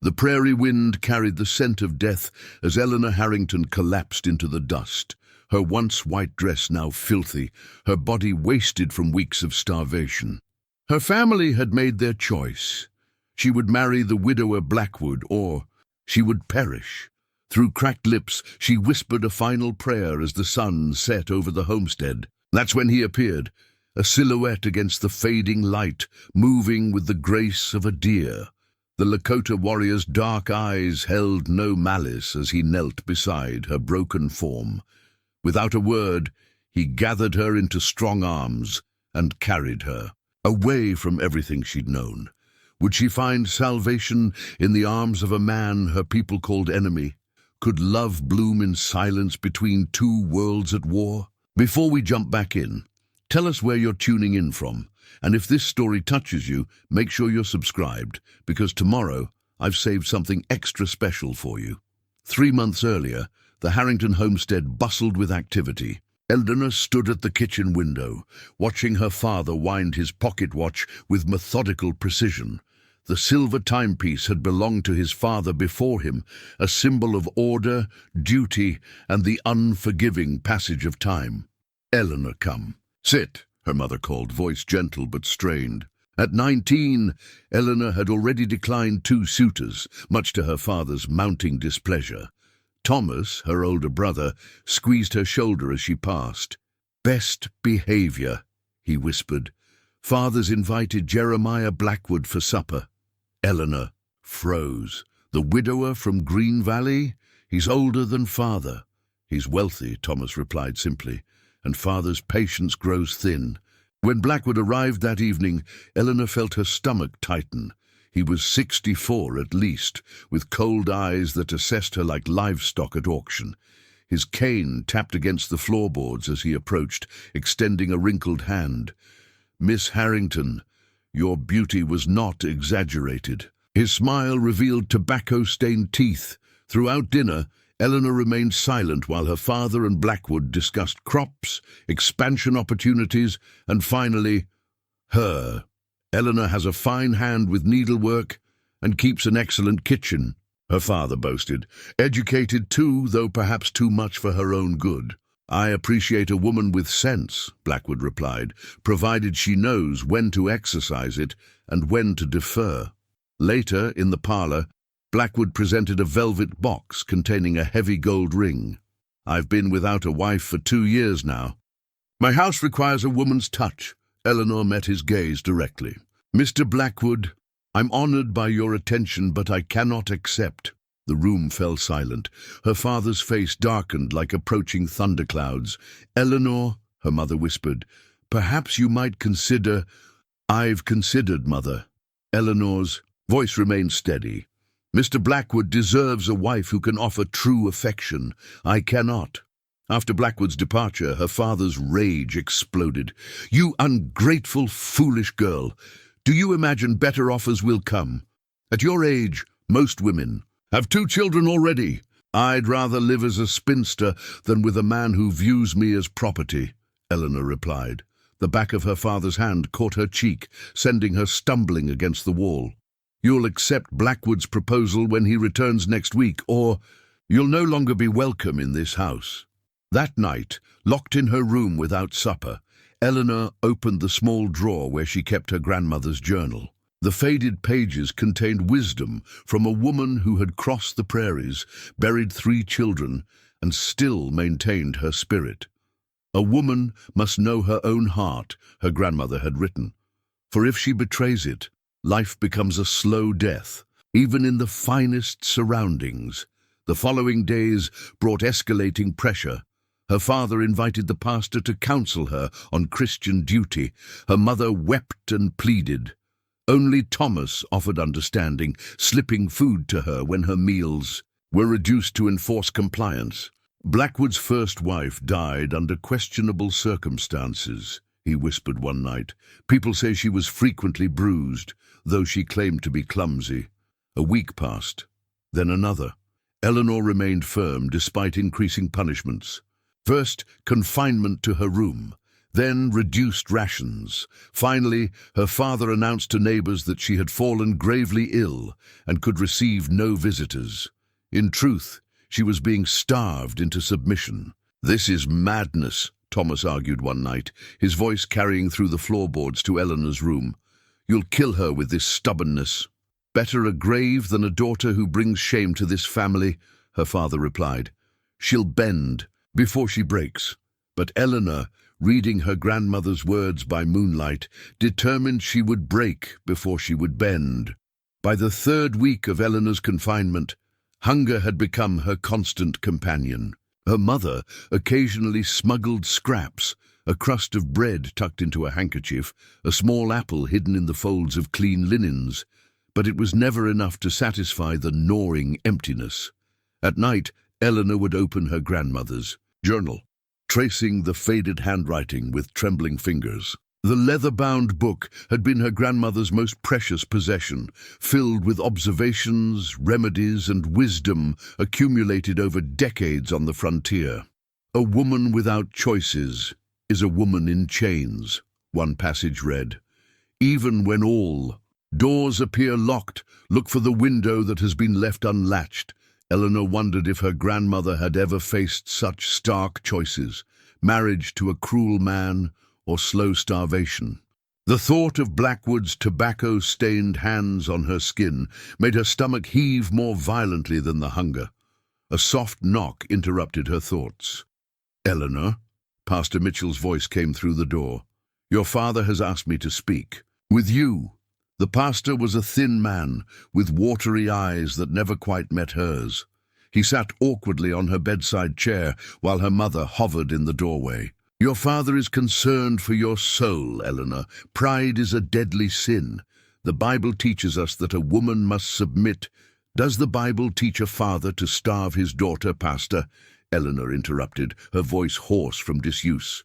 The prairie wind carried the scent of death as Eleanor Harrington collapsed into the dust, her once white dress now filthy, her body wasted from weeks of starvation. Her family had made their choice. She would marry the widower Blackwood, or she would perish. Through cracked lips, she whispered a final prayer as the sun set over the homestead. That's when he appeared, a silhouette against the fading light, moving with the grace of a deer. The Lakota warrior's dark eyes held no malice as he knelt beside her broken form. Without a word, he gathered her into strong arms and carried her, away from everything she'd known. Would she find salvation in the arms of a man her people called enemy? Could love bloom in silence between two worlds at war? Before we jump back in, tell us where you're tuning in from. And if this story touches you, make sure you're subscribed, because tomorrow I've saved something extra special for you. 3 months earlier, the Harrington homestead bustled with activity. Eleanor stood at the kitchen window, watching her father wind his pocket watch with methodical precision. The silver timepiece had belonged to his father before him, a symbol of order, duty, and the unforgiving passage of time. "Eleanor, come. Sit," her mother called, voice gentle but strained. At 19, Eleanor had already declined 2 suitors, much to her father's mounting displeasure. Thomas, her older brother, squeezed her shoulder as she passed. "Best behavior," he whispered. "Father's invited Jeremiah Blackwood for supper." Eleanor froze. "The widower from Green Valley? He's older than father." "He's wealthy," Thomas replied simply, "and father's patience grows thin." When Blackwood arrived that evening, Eleanor felt her stomach tighten. He was 64 at least, with cold eyes that assessed her like livestock at auction. His cane tapped against the floorboards as he approached, extending a wrinkled hand. "Miss Harrington, your beauty was not exaggerated." His smile revealed tobacco-stained teeth. Throughout dinner, Eleanor remained silent while her father and Blackwood discussed crops, expansion opportunities, and finally, her. "Eleanor has a fine hand with needlework and keeps an excellent kitchen," her father boasted. "Educated too, though perhaps too much for her own good." "I appreciate a woman with sense," Blackwood replied, "provided she knows when to exercise it and when to defer." Later, in the parlor, Blackwood presented a velvet box containing a heavy gold ring. "I've been without a wife for 2 years now. My house requires a woman's touch." Eleanor met his gaze directly. "Mr. Blackwood, I'm honored by your attention, but I cannot accept." The room fell silent. Her father's face darkened like approaching thunderclouds. "Eleanor," her mother whispered, "perhaps you might consider—" "I've considered, mother." Eleanor's voice remained steady. "Mr. Blackwood deserves a wife who can offer true affection. I cannot." After Blackwood's departure, her father's rage exploded. "You ungrateful, foolish girl! Do you imagine better offers will come? At your age, most women have 2 children already. I'd rather live as a spinster than with a man who views me as property," Eleanor replied. The back of her father's hand caught her cheek, sending her stumbling against the wall. "You'll accept Blackwood's proposal when he returns next week, or you'll no longer be welcome in this house." That night, locked in her room without supper, Eleanor opened the small drawer where she kept her grandmother's journal. The faded pages contained wisdom from a woman who had crossed the prairies, buried 3 children, and still maintained her spirit. "A woman must know her own heart," her grandmother had written. "For if she betrays it, life becomes a slow death, even in the finest surroundings." The following days brought escalating pressure. Her father invited the pastor to counsel her on Christian duty. Her mother wept and pleaded. Only Thomas offered understanding, slipping food to her when her meals were reduced to enforce compliance. "Blackwood's first wife died under questionable circumstances," he whispered one night. "People say she was frequently bruised, though she claimed to be clumsy." A week passed, then another. Eleanor remained firm despite increasing punishments. First, confinement to her room, then reduced rations. Finally, her father announced to neighbors that she had fallen gravely ill and could receive no visitors. In truth, she was being starved into submission. "This is madness," Thomas argued one night, his voice carrying through the floorboards to Eleanor's room. "You'll kill her with this stubbornness." "Better a grave than a daughter who brings shame to this family," her father replied. "She'll bend before she breaks." But Eleanor, reading her grandmother's words by moonlight, determined she would break before she would bend. By the 3rd week of Eleanor's confinement, hunger had become her constant companion. Her mother occasionally smuggled scraps, a crust of bread tucked into a handkerchief, a small apple hidden in the folds of clean linens, but it was never enough to satisfy the gnawing emptiness. At night, Eleanor would open her grandmother's journal, tracing the faded handwriting with trembling fingers. The leather-bound book had been her grandmother's most precious possession, filled with observations, remedies, and wisdom accumulated over decades on the frontier. "A woman without choices is a woman in chains," one passage read. "Even when all doors appear locked, look for the window that has been left unlatched." Eleanor wondered if her grandmother had ever faced such stark choices: marriage to a cruel man or slow starvation. The thought of Blackwood's tobacco-stained hands on her skin made her stomach heave more violently than the hunger. A soft knock interrupted her thoughts. "Eleanor," Pastor Mitchell's voice came through the door. "Your father has asked me to speak with you." The pastor was a thin man, with watery eyes that never quite met hers. He sat awkwardly on her bedside chair while her mother hovered in the doorway. "Your father is concerned for your soul, Eleanor. Pride is a deadly sin. The Bible teaches us that a woman must submit." "Does the Bible teach a father to starve his daughter, Pastor?" Eleanor interrupted, her voice hoarse from disuse.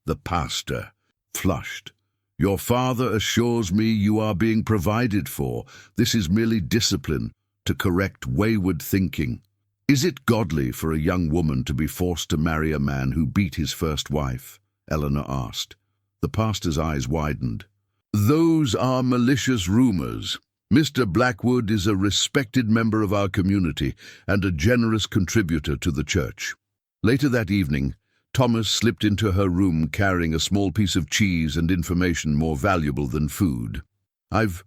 The pastor flushed. "Your father assures me you are being provided for. This is merely discipline to correct wayward thinking." "Is it godly for a young woman to be forced to marry a man who beat his first wife?" Eleanor asked. The pastor's eyes widened. "Those are malicious rumors. Mr. Blackwood is a respected member of our community and a generous contributor to the church." Later that evening, Thomas slipped into her room carrying a small piece of cheese and information more valuable than food. "I've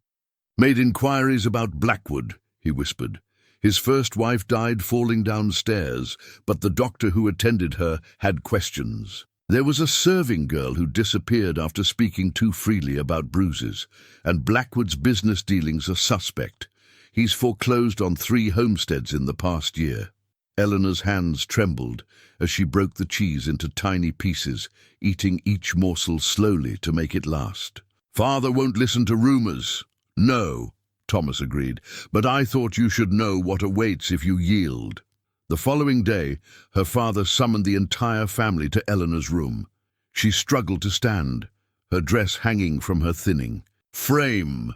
made inquiries about Blackwood," he whispered. "His first wife died falling downstairs, but the doctor who attended her had questions. There was a serving girl who disappeared after speaking too freely about bruises, and Blackwood's business dealings are suspect. He's foreclosed on 3 homesteads in the past year." Eleanor's hands trembled as she broke the cheese into tiny pieces, eating each morsel slowly to make it last. "Father won't listen to rumors." "No," Thomas agreed, "but I thought you should know what awaits if you yield." The following day, her father summoned the entire family to Eleanor's room. She struggled to stand, her dress hanging from her thinning frame.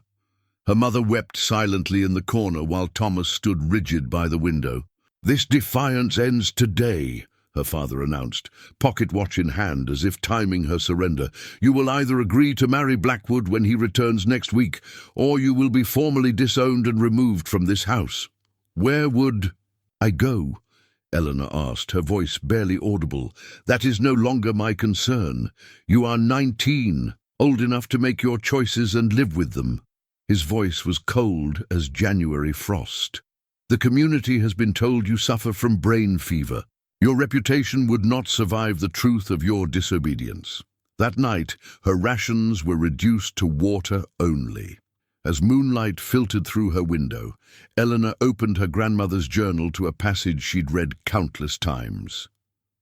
Her mother wept silently in the corner while Thomas stood rigid by the window. "This defiance ends today," her father announced, pocket watch in hand as if timing her surrender. "You will either agree to marry Blackwood when he returns next week, or you will be formally disowned and removed from this house." "Where would I go?" Eleanor asked, her voice barely audible. "That is no longer my concern. You are 19, old enough to make your choices and live with them." His voice was cold as January frost. "The community has been told you suffer from brain fever. Your reputation would not survive the truth of your disobedience." That night, her rations were reduced to water only. As moonlight filtered through her window, Eleanor opened her grandmother's journal to a passage she'd read countless times.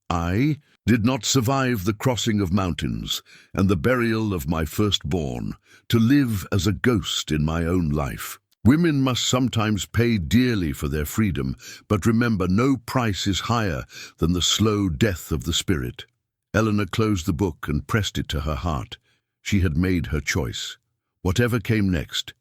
"I did not survive the crossing of mountains and the burial of my firstborn, to live as a ghost in my own life. Women must sometimes pay dearly for their freedom, but remember, no price is higher than the slow death of the spirit." Eleanor closed the book and pressed it to her heart. She had made her choice. Whatever came next,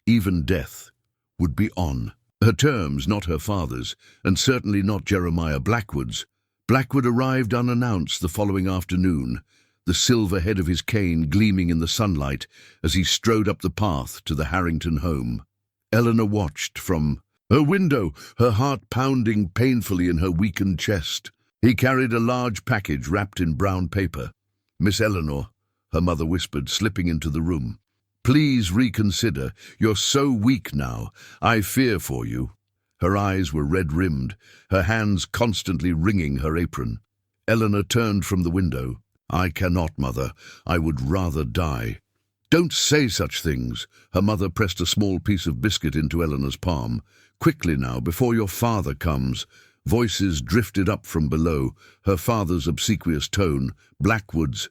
even death, would be on her terms, not her father's, and certainly not Jeremiah Blackwood's. Blackwood arrived unannounced the following afternoon. the silver head of his cane gleaming in the sunlight as he strode up the path to the Harrington home. Eleanor watched from her window, her heart pounding painfully in her weakened chest. He carried a large package wrapped in brown paper. "Miss Eleanor," her mother whispered, slipping into the room. "Please reconsider. You're so weak now. I fear for you." Her eyes were red-rimmed, her hands constantly wringing her apron. Eleanor turned from the window. "I cannot, Mother. I would rather die." "Don't say such things." Her mother pressed a small piece of biscuit into Eleanor's palm. "Quickly now, before your father comes." Voices drifted up from below, her father's obsequious tone, Blackwood's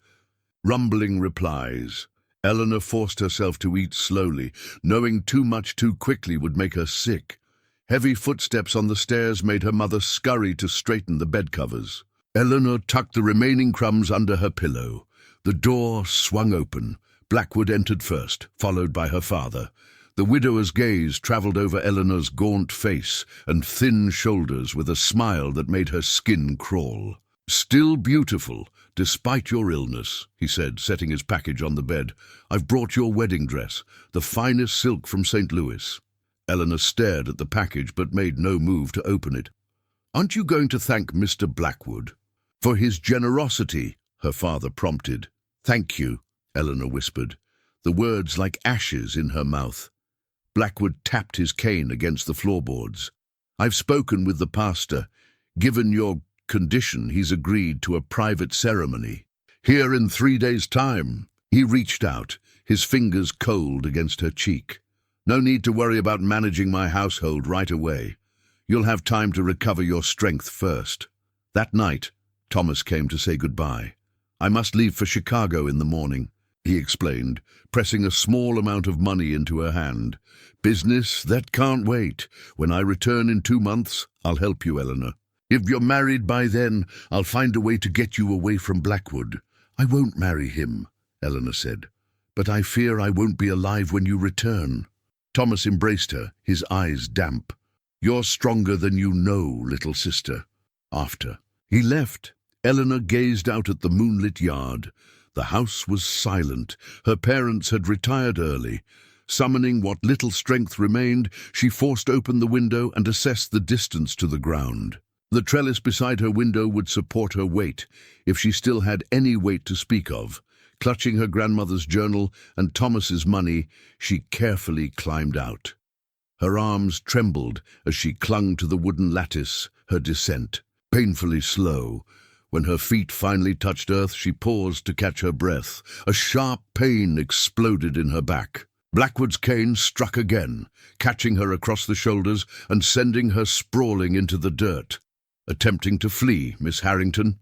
rumbling replies. Eleanor forced herself to eat slowly, knowing too much too quickly would make her sick. Heavy footsteps on the stairs made her mother scurry to straighten the bedcovers. Eleanor tucked the remaining crumbs under her pillow. The door swung open. Blackwood entered first, followed by her father. The widower's gaze travelled over Eleanor's gaunt face and thin shoulders with a smile that made her skin crawl. "Still beautiful, despite your illness," he said, setting his package on the bed. "I've brought your wedding dress, the finest silk from St. Louis." Eleanor stared at the package but made no move to open it. "Aren't you going to thank Mr. Blackwood?" "For his generosity," her father prompted. "Thank you," Eleanor whispered, the words like ashes in her mouth. Blackwood tapped his cane against the floorboards. "I've spoken with the pastor. Given your condition, he's agreed to a private ceremony. Here in 3 days' time." He reached out, his fingers cold against her cheek. "No need to worry about managing my household right away. You'll have time to recover your strength first." That night, Thomas came to say goodbye. "I must leave for Chicago in the morning," he explained, pressing a small amount of money into her hand. "Business, that can't wait. When I return in 2 months, I'll help you, Eleanor. If you're married by then, I'll find a way to get you away from Blackwood." "I won't marry him," Eleanor said, "but I fear I won't be alive when you return." Thomas embraced her, his eyes damp. "You're stronger than you know, little sister." After he left, Eleanor gazed out at the moonlit yard. The house was silent. Her parents had retired early. Summoning what little strength remained, she forced open the window and assessed the distance to the ground. The trellis beside her window would support her weight, if she still had any weight to speak of. Clutching her grandmother's journal and Thomas's money, she carefully climbed out. Her arms trembled as she clung to the wooden lattice, her descent painfully slow. When her feet finally touched earth, she paused to catch her breath. A sharp pain exploded in her back. Blackwood's cane struck again, catching her across the shoulders and sending her sprawling into the dirt. "Attempting to flee, Miss Harrington?"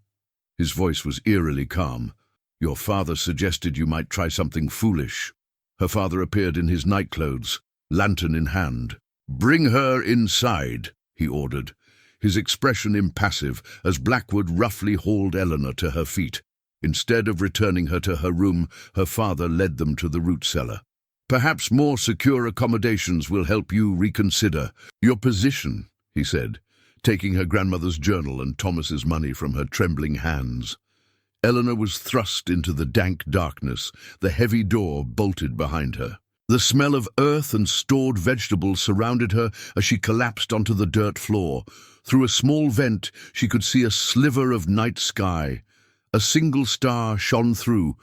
His voice was eerily calm. "Your father suggested you might try something foolish." Her father appeared in his nightclothes, lantern in hand. "Bring her inside," he ordered, his expression impassive as Blackwood roughly hauled Eleanor to her feet. Instead of returning her to her room, her father led them to the root cellar. "Perhaps more secure accommodations will help you reconsider your position," he said, taking her grandmother's journal and Thomas's money from her trembling hands. Eleanor was thrust into the dank darkness, the heavy door bolted behind her. The smell of earth and stored vegetables surrounded her as she collapsed onto the dirt floor. Through a small vent, she could see a sliver of night sky. A single star shone through,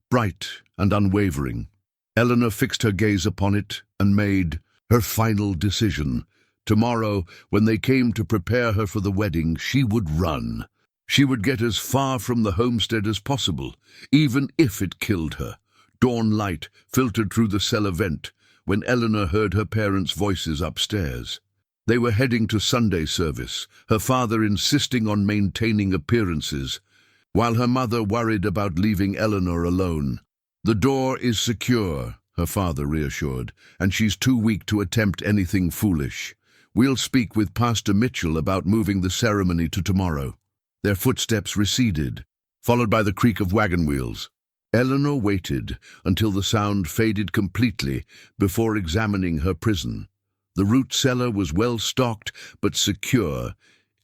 bright and unwavering. Eleanor fixed her gaze upon it and made her final decision. Tomorrow, when they came to prepare her for the wedding, she would run. She would get as far from the homestead as possible, even if it killed her. Dawn light filtered through the cellar vent when Eleanor heard her parents' voices upstairs. They were heading to Sunday service, her father insisting on maintaining appearances, while her mother worried about leaving Eleanor alone. "The door is secure," her father reassured, "and she's too weak to attempt anything foolish. We'll speak with Pastor Mitchell about moving the ceremony to tomorrow." Their footsteps receded, followed by the creak of wagon wheels. Eleanor waited until the sound faded completely before examining her prison. The root cellar was well stocked but secure,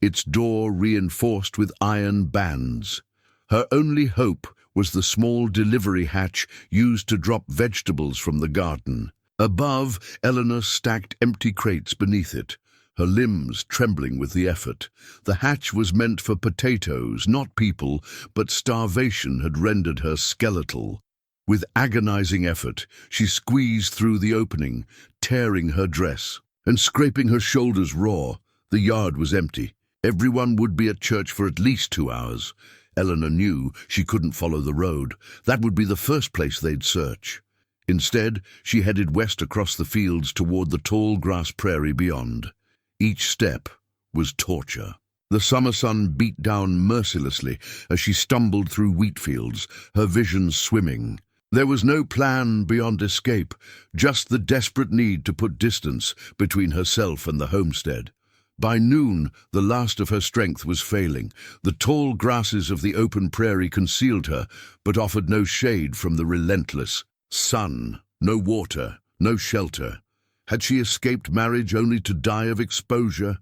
its door reinforced with iron bands. Her only hope was the small delivery hatch used to drop vegetables from the garden. Above, Eleanor stacked empty crates beneath it, her limbs trembling with the effort. The hatch was meant for potatoes, not people, but starvation had rendered her skeletal. With agonizing effort, she squeezed through the opening, tearing her dress and scraping her shoulders raw. The yard was empty. Everyone would be at church for at least 2 hours. Eleanor knew she couldn't follow the road. That would be the first place they'd search. Instead, she headed west across the fields toward the tall grass prairie beyond. Each step was torture. The summer sun beat down mercilessly as she stumbled through wheat fields, her vision swimming. There was no plan beyond escape, just the desperate need to put distance between herself and the homestead. By noon, the last of her strength was failing. The tall grasses of the open prairie concealed her, but offered no shade from the relentless sun. No water, no shelter. Had she escaped marriage only to die of exposure?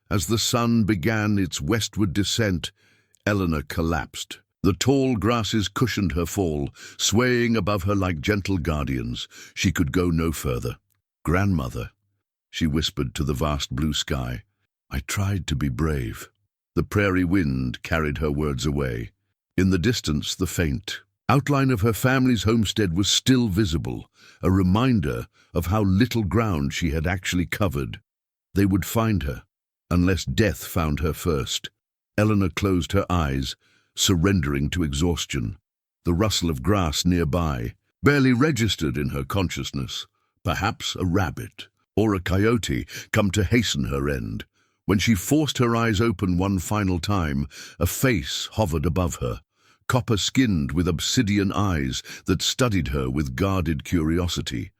As the sun began its westward descent, Eleanor collapsed. The tall grasses cushioned her fall, swaying above her like gentle guardians. She could go no further. "Grandmother," she whispered to the vast blue sky, "I tried to be brave." The prairie wind carried her words away. In the distance, the faint outline of her family's homestead was still visible, a reminder of how little ground she had actually covered. They would find her, unless death found her first. Eleanor closed her eyes, surrendering to exhaustion. The rustle of grass nearby barely registered in her consciousness. Perhaps a rabbit or a coyote come to hasten her end. When she forced her eyes open one final time, a face hovered above her, copper-skinned with obsidian eyes that studied her with guarded curiosity.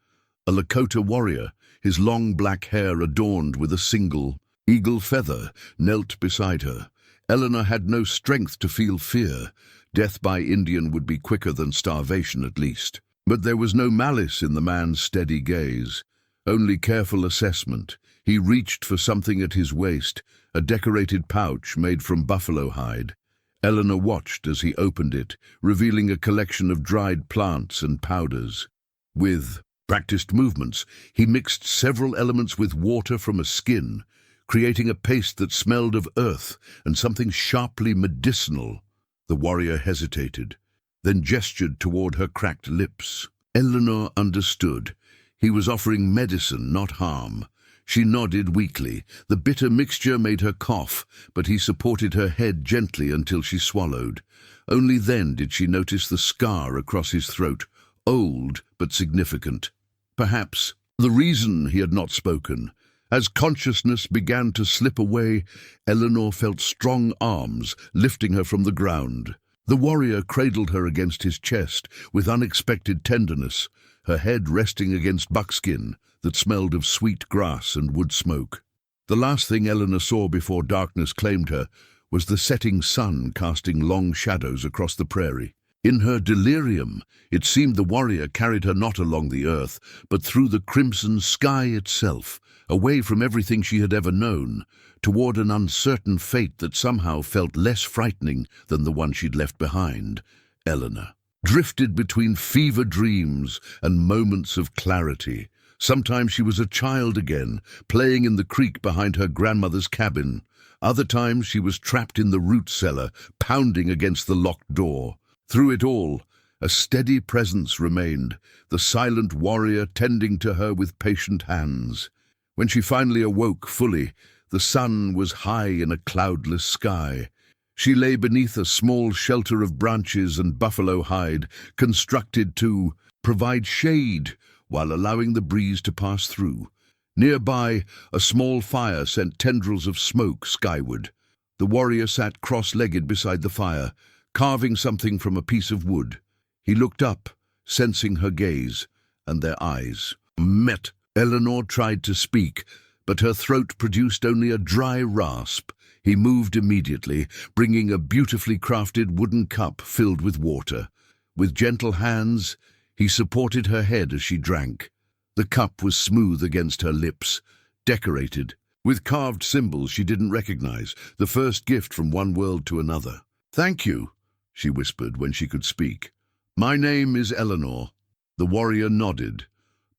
A Lakota warrior, his long black hair adorned with a single eagle feather, knelt beside her. Eleanor had no strength to feel fear. Death by Indian would be quicker than starvation at least. But there was no malice in the man's steady gaze, only careful assessment. He reached for something at his waist, a decorated pouch made from buffalo hide. Eleanor watched as he opened it, revealing a collection of dried plants and powders. With practiced movements, he mixed several elements with water from a skin, creating a paste that smelled of earth and something sharply medicinal. The warrior hesitated, then gestured toward her cracked lips. Eleanor understood. He was offering medicine, not harm. She nodded weakly. The bitter mixture made her cough, but he supported her head gently until she swallowed. Only then did she notice the scar across his throat, old but significant. Perhaps the reason he had not spoken. As consciousness began to slip away, Eleanor felt strong arms lifting her from the ground. The warrior cradled her against his chest with unexpected tenderness, her head resting against buckskin that smelled of sweet grass and wood smoke. The last thing Eleanor saw before darkness claimed her was the setting sun casting long shadows across the prairie. In her delirium, it seemed the warrior carried her not along the earth, but through the crimson sky itself, away from everything she had ever known, toward an uncertain fate that somehow felt less frightening than the one she'd left behind. Eleanor drifted between fever dreams and moments of clarity. Sometimes she was a child again, playing in the creek behind her grandmother's cabin. Other times she was trapped in the root cellar, pounding against the locked door. Through it all, a steady presence remained, the silent warrior tending to her with patient hands. When she finally awoke fully, the sun was high in a cloudless sky. She lay beneath a small shelter of branches and buffalo hide, constructed to provide shade while allowing the breeze to pass through. Nearby, a small fire sent tendrils of smoke skyward. The warrior sat cross-legged beside the fire, carving something from a piece of wood. He looked up, sensing her gaze, and their eyes met. Eleanor tried to speak, but her throat produced only a dry rasp. He moved immediately, bringing a beautifully crafted wooden cup filled with water. With gentle hands, he supported her head as she drank. The cup was smooth against her lips, decorated with carved symbols she didn't recognize, the first gift from one world to another. "Thank you," she whispered when she could speak. "My name is Eleanor." The warrior nodded,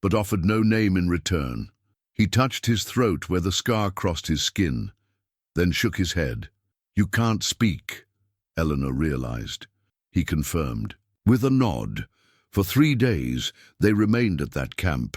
but offered no name in return. He touched his throat where the scar crossed his skin, then shook his head. "You can't speak," Eleanor realized. He confirmed, with a nod. For 3 days they remained at that camp.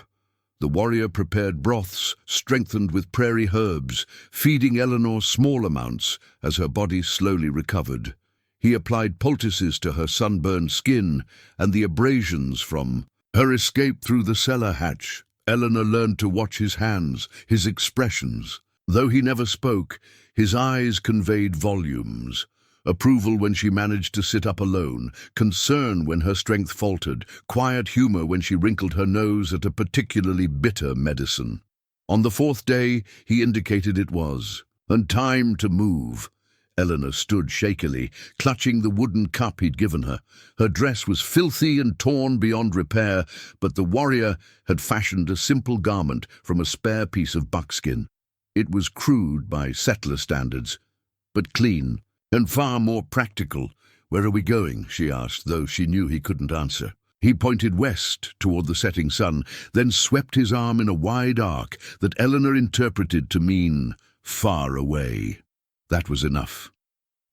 The warrior prepared broths strengthened with prairie herbs, feeding Eleanor small amounts as her body slowly recovered. He applied poultices to her sunburned skin and the abrasions from her escape through the cellar hatch. Eleanor learned to watch his hands, his expressions. Though he never spoke, his eyes conveyed volumes. Approval when she managed to sit up alone, concern when her strength faltered, quiet humor when she wrinkled her nose at a particularly bitter medicine. On the 4th day, he indicated it was, and time to move. Eleanor stood shakily, clutching the wooden cup he'd given her. Her dress was filthy and torn beyond repair, but the warrior had fashioned a simple garment from a spare piece of buckskin. It was crude by settler standards, but clean and far more practical. "Where are we going?" she asked, though she knew he couldn't answer. He pointed west toward the setting sun, then swept his arm in a wide arc that Eleanor interpreted to mean far away. That was enough.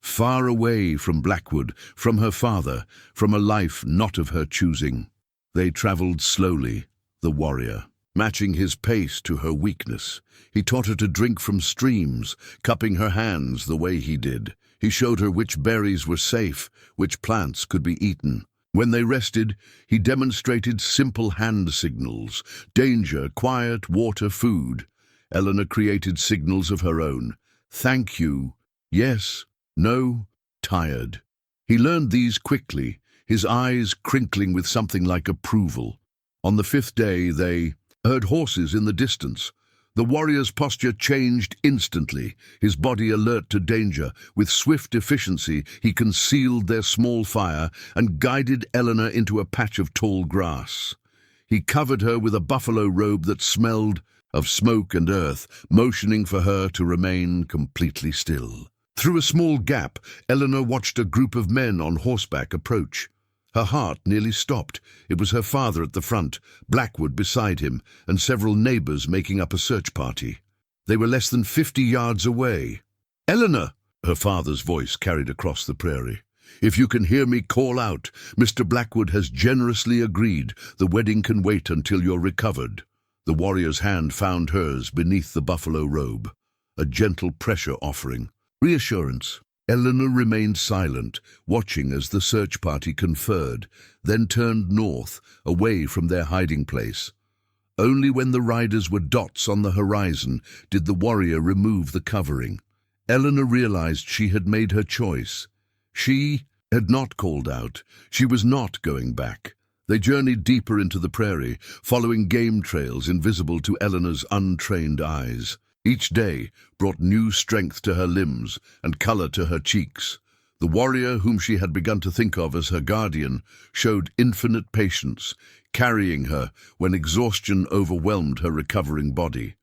Far away from Blackwood, from her father, from a life not of her choosing. They traveled slowly, the warrior, matching his pace to her weakness. He taught her to drink from streams, cupping her hands the way he did. He showed her which berries were safe, which plants could be eaten. When they rested, he demonstrated simple hand signals: danger, quiet, water, food. Eleanor created signals of her own: thank you, yes, no, tired. He learned these quickly, his eyes crinkling with something like approval. On the 5th day, they heard horses in the distance. The warrior's posture changed instantly, his body alert to danger. With swift efficiency, he concealed their small fire and guided Eleanor into a patch of tall grass. He covered her with a buffalo robe that smelled of smoke and earth, motioning for her to remain completely still. Through a small gap, Eleanor watched a group of men on horseback approach. Her heart nearly stopped. It was her father at the front, Blackwood beside him, and several neighbors making up a search party. They were less than 50 yards away. "Eleanor!" her father's voice carried across the prairie. "If you can hear me, call out. Mr. Blackwood has generously agreed. The wedding can wait until you're recovered." The warrior's hand found hers beneath the buffalo robe, a gentle pressure offering. Reassurance. Eleanor remained silent, watching as the search party conferred, then turned north, away from their hiding place. Only when the riders were dots on the horizon did the warrior remove the covering. Eleanor realized she had made her choice. She had not called out. She was not going back. They journeyed deeper into the prairie, following game trails invisible to Eleanor's untrained eyes. Each day brought new strength to her limbs and color to her cheeks. The warrior, whom she had begun to think of as her guardian, showed infinite patience, carrying her when exhaustion overwhelmed her recovering body.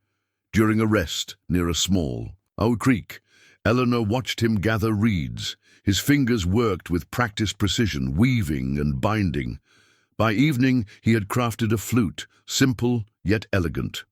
During a rest near a small creek, Eleanor watched him gather reeds. His fingers worked with practiced precision, weaving and binding. By evening, he had crafted a flute, simple yet elegant.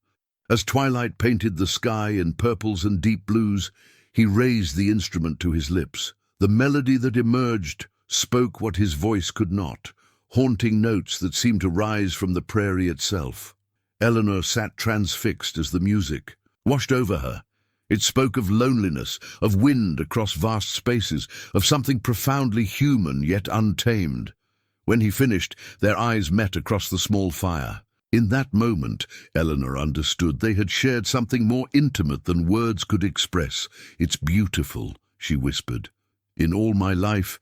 As twilight painted the sky in purples and deep blues, he raised the instrument to his lips. The melody that emerged spoke what his voice could not, haunting notes that seemed to rise from the prairie itself. Eleanor sat transfixed as the music washed over her. It spoke of loneliness, of wind across vast spaces, of something profoundly human yet untamed. When he finished, their eyes met across the small fire. In that moment, Eleanor understood they had shared something more intimate than words could express. "It's beautiful," she whispered. "In all my life,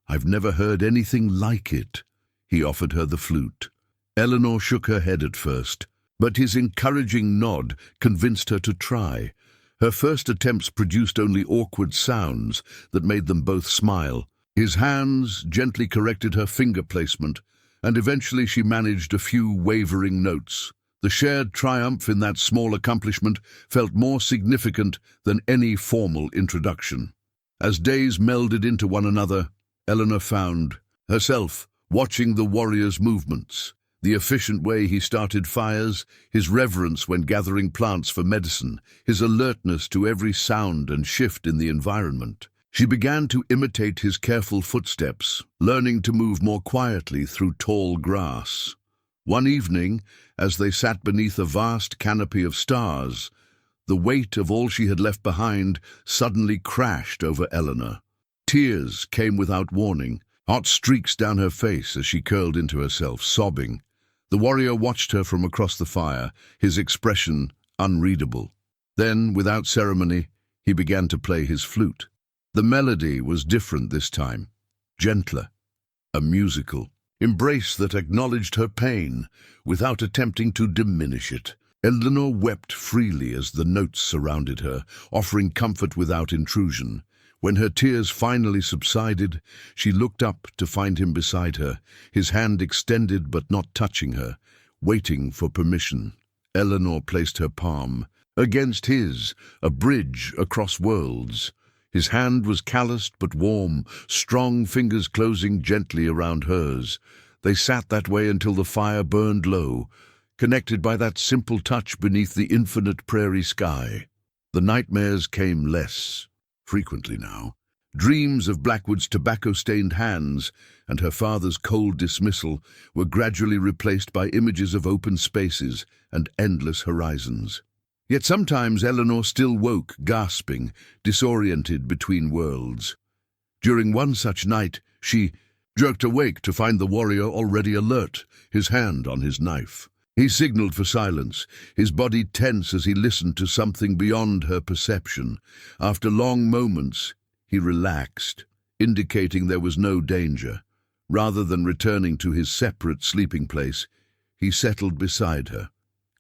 I've never heard anything like it." He offered her the flute. Eleanor shook her head at first, but his encouraging nod convinced her to try. Her first attempts produced only awkward sounds that made them both smile. His hands gently corrected her finger placement, and eventually she managed a few wavering notes. The shared triumph in that small accomplishment felt more significant than any formal introduction. As days melded into one another, Eleanor found herself watching the warrior's movements, the efficient way he started fires, his reverence when gathering plants for medicine, his alertness to every sound and shift in the environment. She began to imitate his careful footsteps, learning to move more quietly through tall grass. One evening, as they sat beneath a vast canopy of stars, the weight of all she had left behind suddenly crashed over Eleanor. Tears came without warning, hot streaks down her face as she curled into herself, sobbing. The warrior watched her from across the fire, his expression unreadable. Then, without ceremony, he began to play his flute. The melody was different this time, gentler, a musical embrace that acknowledged her pain without attempting to diminish it. Eleanor wept freely as the notes surrounded her, offering comfort without intrusion. When her tears finally subsided, she looked up to find him beside her, his hand extended but not touching her, waiting for permission. Eleanor placed her palm against his, a bridge across worlds. His hand was calloused but warm, strong fingers closing gently around hers. They sat that way until the fire burned low, connected by that simple touch beneath the infinite prairie sky. The nightmares came less frequently now. Dreams of Blackwood's tobacco-stained hands and her father's cold dismissal were gradually replaced by images of open spaces and endless horizons. Yet sometimes Eleanor still woke, gasping, disoriented between worlds. During one such night, she jerked awake to find the warrior already alert, his hand on his knife. He signaled for silence, his body tense as he listened to something beyond her perception. After long moments, he relaxed, indicating there was no danger. Rather than returning to his separate sleeping place, he settled beside her,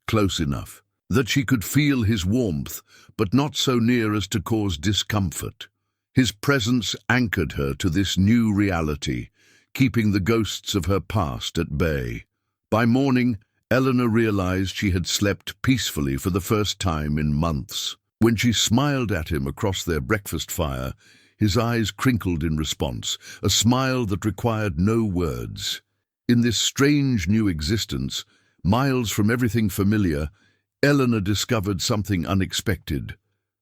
close enough that she could feel his warmth, but not so near as to cause discomfort. His presence anchored her to this new reality, keeping the ghosts of her past at bay. By morning, Eleanor realized she had slept peacefully for the first time in months. When she smiled at him across their breakfast fire, his eyes crinkled in response, a smile that required no words. In this strange new existence, miles from everything familiar, Eleanor discovered something unexpected.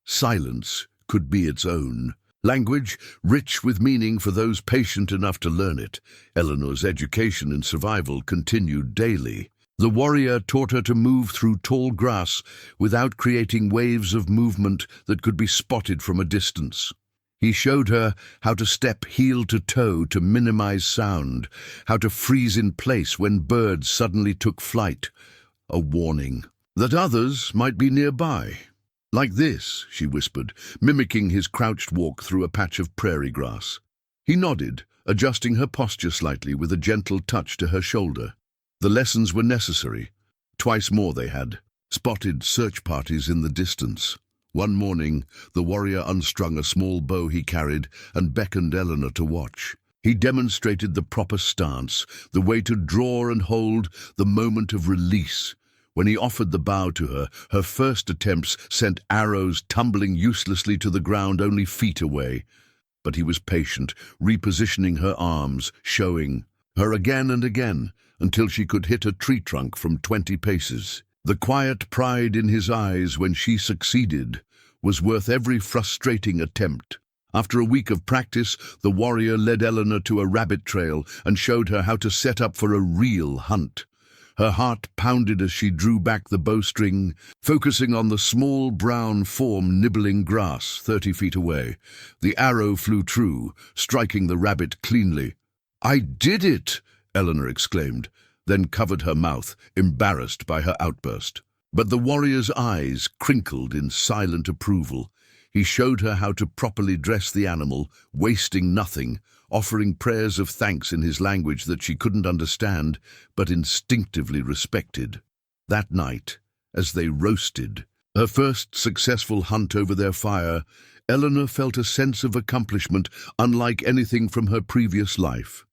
Silence could be its own. Language, rich with meaning for those patient enough to learn it. Eleanor's education in survival continued daily. The warrior taught her to move through tall grass without creating waves of movement that could be spotted from a distance. He showed her how to step heel to toe to minimize sound, how to freeze in place when birds suddenly took flight, a warning that others might be nearby. Like this, she whispered, mimicking his crouched walk through a patch of prairie grass. He nodded, adjusting her posture slightly with a gentle touch to her shoulder. The lessons were necessary. Twice more they had spotted search parties in the distance. One morning, the warrior unstrung a small bow he carried and beckoned Eleanor to watch. He demonstrated the proper stance, the way to draw and hold, the moment of release. When he offered the bow to her, her first attempts sent arrows tumbling uselessly to the ground only feet away. But he was patient, repositioning her arms, showing her again and again, until she could hit a tree trunk from 20 paces. The quiet pride in his eyes when she succeeded was worth every frustrating attempt. After a week of practice, the warrior led Eleanor to a rabbit trail and showed her how to set up for a real hunt. Her heart pounded as she drew back the bowstring, focusing on the small brown form nibbling grass 30 feet away. The arrow flew true, striking the rabbit cleanly. "I did it!" Eleanor exclaimed, then covered her mouth, embarrassed by her outburst. But the warrior's eyes crinkled in silent approval. He showed her how to properly dress the animal, wasting nothing, offering prayers of thanks in his language that she couldn't understand, but instinctively respected. That night, as they roasted, her first successful hunt over their fire, Eleanor felt a sense of accomplishment unlike anything from her previous life.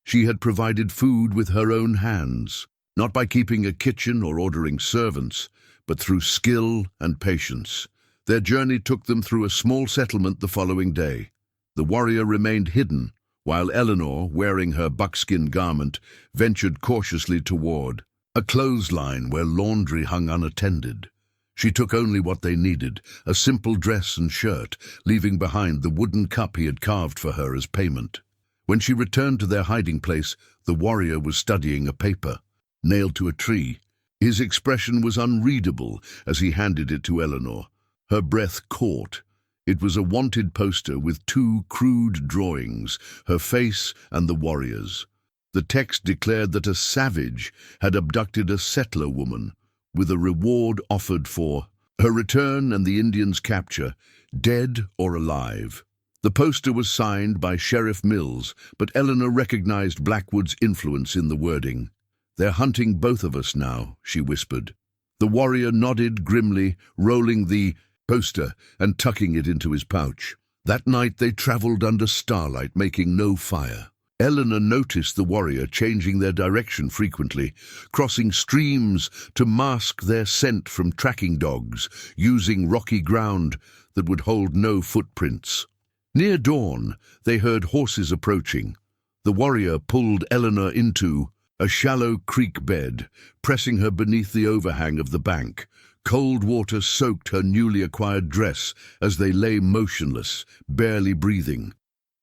She had provided food with her own hands, not by keeping a kitchen or ordering servants, but through skill and patience. Their journey took them through a small settlement the following day. The warrior remained hidden, while Eleanor, wearing her buckskin garment, ventured cautiously toward a clothesline where laundry hung unattended. She took only what they needed, a simple dress and shirt, leaving behind the wooden cup he had carved for her as payment. When she returned to their hiding place, the warrior was studying a paper, nailed to a tree. His expression was unreadable as he handed it to Eleanor. Her breath caught. It was a wanted poster with 2 crude drawings, her face and the warrior's. The text declared that a savage had abducted a settler woman, with a reward offered for her return and the Indians' capture, dead or alive. The poster was signed by Sheriff Mills, but Eleanor recognized Blackwood's influence in the wording. "They're hunting both of us now," she whispered. The warrior nodded grimly, rolling the poster and tucking it into his pouch. That night they traveled under starlight, making no fire. Eleanor noticed the warrior changing their direction frequently, crossing streams to mask their scent from tracking dogs, using rocky ground that would hold no footprints. Near dawn, they heard horses approaching. The warrior pulled Eleanor into a shallow creek bed, pressing her beneath the overhang of the bank. Cold water soaked her newly acquired dress as they lay motionless, barely breathing.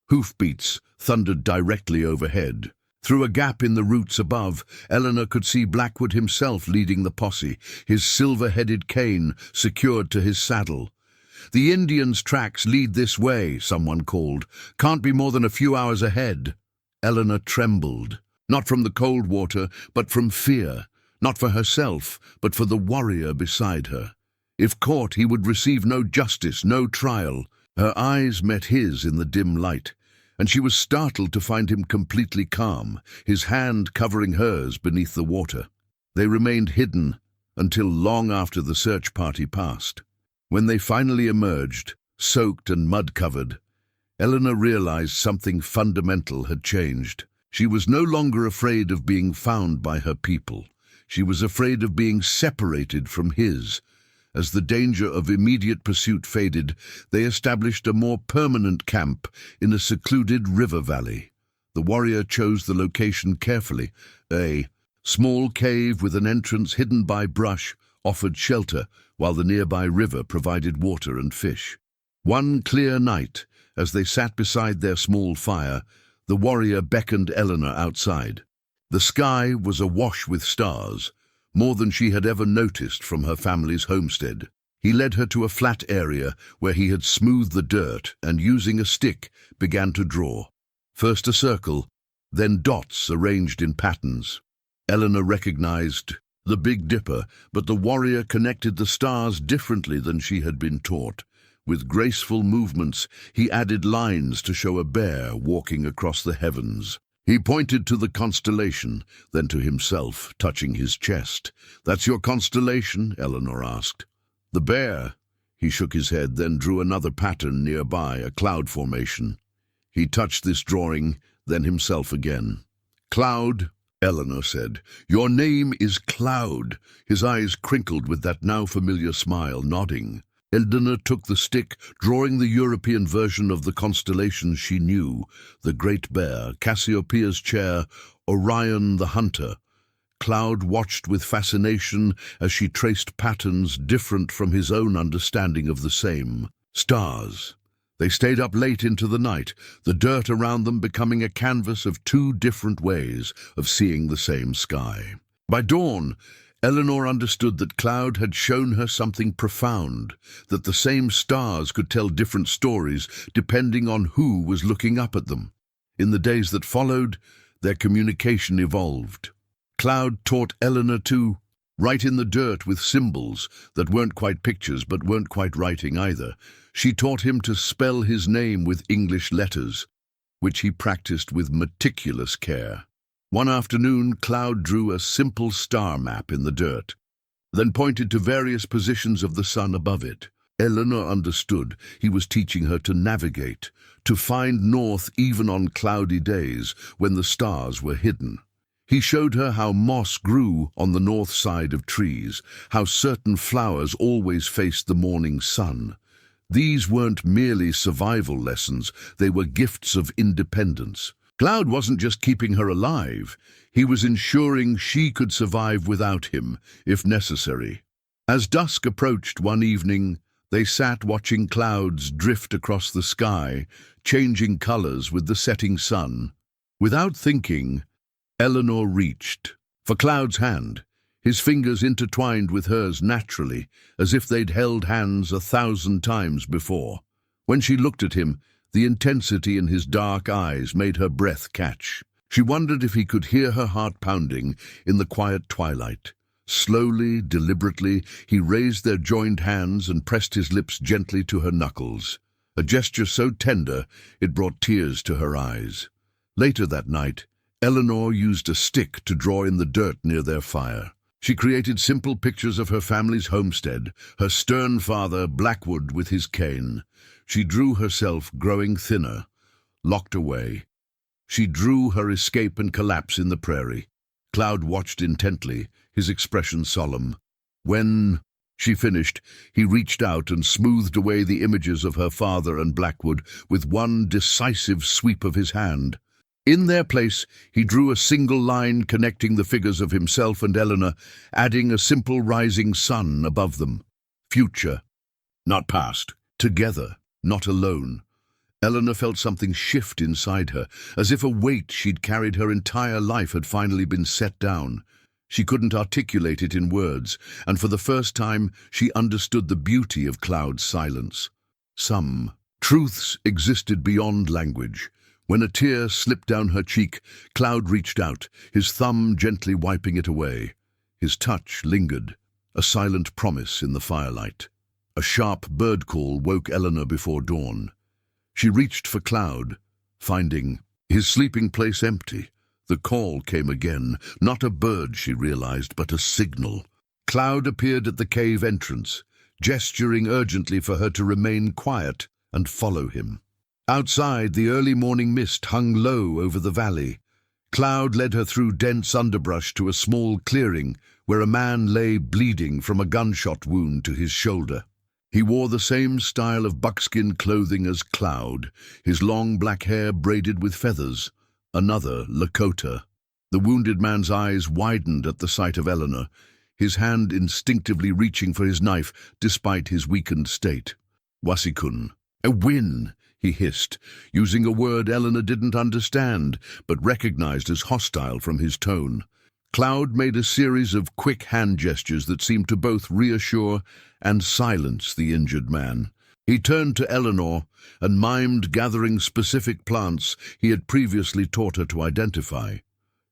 Hoofbeats thundered directly overhead. Through a gap in the roots above, Eleanor could see Blackwood himself leading the posse, his silver-headed cane secured to his saddle. "The Indians' tracks lead this way," someone called. "Can't be more than a few hours ahead." Eleanor trembled, not from the cold water, but from fear. Not for herself, but for the warrior beside her. If caught, he would receive no justice, no trial. Her eyes met his in the dim light, and she was startled to find him completely calm, his hand covering hers beneath the water. They remained hidden until long after the search party passed. When they finally emerged, soaked and mud-covered, Eleanor realized something fundamental had changed. She was no longer afraid of being found by her people. She was afraid of being separated from his. As the danger of immediate pursuit faded, they established a more permanent camp in a secluded river valley. The warrior chose the location carefully. A small cave with an entrance hidden by brush offered shelter, while the nearby river provided water and fish. One clear night, as they sat beside their small fire, the warrior beckoned Eleanor outside. The sky was awash with stars, more than she had ever noticed from her family's homestead. He led her to a flat area where he had smoothed the dirt and, using a stick, began to draw. First a circle, then dots arranged in patterns. Eleanor recognized the Big Dipper, but the warrior connected the stars differently than she had been taught. With graceful movements, he added lines to show a bear walking across the heavens. He pointed to the constellation, then to himself, touching his chest. "That's your constellation?" Eleanor asked. "The bear." He shook his head, then drew another pattern nearby, a cloud formation. He touched this drawing, then himself again. "Cloud," Eleanor said. "Your name is Cloud." His eyes crinkled with that now familiar smile, nodding. Eleanor took the stick, drawing the European version of the constellations she knew: the Great Bear, Cassiopeia's chair, Orion the Hunter. Cloud watched with fascination as she traced patterns different from his own understanding of the same. Stars. They stayed up late into the night, the dirt around them becoming a canvas of 2 different ways of seeing the same sky. By dawn, Eleanor understood that Cloud had shown her something profound, that the same stars could tell different stories depending on who was looking up at them. In the days that followed, their communication evolved. Cloud taught Eleanor to write in the dirt with symbols that weren't quite pictures but weren't quite writing either. She taught him to spell his name with English letters, which he practiced with meticulous care. One afternoon, Cloud drew a simple star map in the dirt, then pointed to various positions of the sun above it. Eleanor understood he was teaching her to navigate, to find north even on cloudy days when the stars were hidden. He showed her how moss grew on the north side of trees, how certain flowers always faced the morning sun. These weren't merely survival lessons, they were gifts of independence. Cloud wasn't just keeping her alive, he was ensuring she could survive without him, if necessary. As dusk approached one evening, they sat watching clouds drift across the sky, changing colors with the setting sun. Without thinking, Eleanor reached for Cloud's hand, his fingers intertwined with hers naturally, as if they'd held hands 1,000 times before. When she looked at him, the intensity in his dark eyes made her breath catch. She wondered if he could hear her heart pounding in the quiet twilight. Slowly, deliberately, he raised their joined hands and pressed his lips gently to her knuckles, a gesture so tender it brought tears to her eyes. Later that night, Eleanor used a stick to draw in the dirt near their fire. She created simple pictures of her family's homestead, her stern father Blackwood with his cane. She drew herself growing thinner, locked away. She drew her escape and collapse in the prairie. Cloud watched intently, his expression solemn. When she finished, he reached out and smoothed away the images of her father and Blackwood with one decisive sweep of his hand. In their place, he drew a single line connecting the figures of himself and Eleanor, adding a simple rising sun above them. Future, not past. Together, not alone. Eleanor felt something shift inside her, as if a weight she'd carried her entire life had finally been set down. She couldn't articulate it in words, and for the first time she understood the beauty of Cloud's silence. Some truths existed beyond language. When a tear slipped down her cheek, Cloud reached out, his thumb gently wiping it away. His touch lingered, a silent promise in the firelight. A sharp bird call woke Eleanor before dawn. She reached for Cloud, finding his sleeping place empty. The call came again, not a bird, she realized, but a signal. Cloud appeared at the cave entrance, gesturing urgently for her to remain quiet and follow him. Outside, the early morning mist hung low over the valley. Cloud led her through dense underbrush to a small clearing where a man lay bleeding from a gunshot wound to his shoulder. He wore the same style of buckskin clothing as Cloud, his long black hair braided with feathers, another Lakota. The wounded man's eyes widened at the sight of Eleanor, his hand instinctively reaching for his knife despite his weakened state. "Wasikun, a win!" he hissed, using a word Eleanor didn't understand, but recognized as hostile from his tone. Cloud made a series of quick hand gestures that seemed to both reassure and silence the injured man. He turned to Eleanor and mimed gathering specific plants he had previously taught her to identify.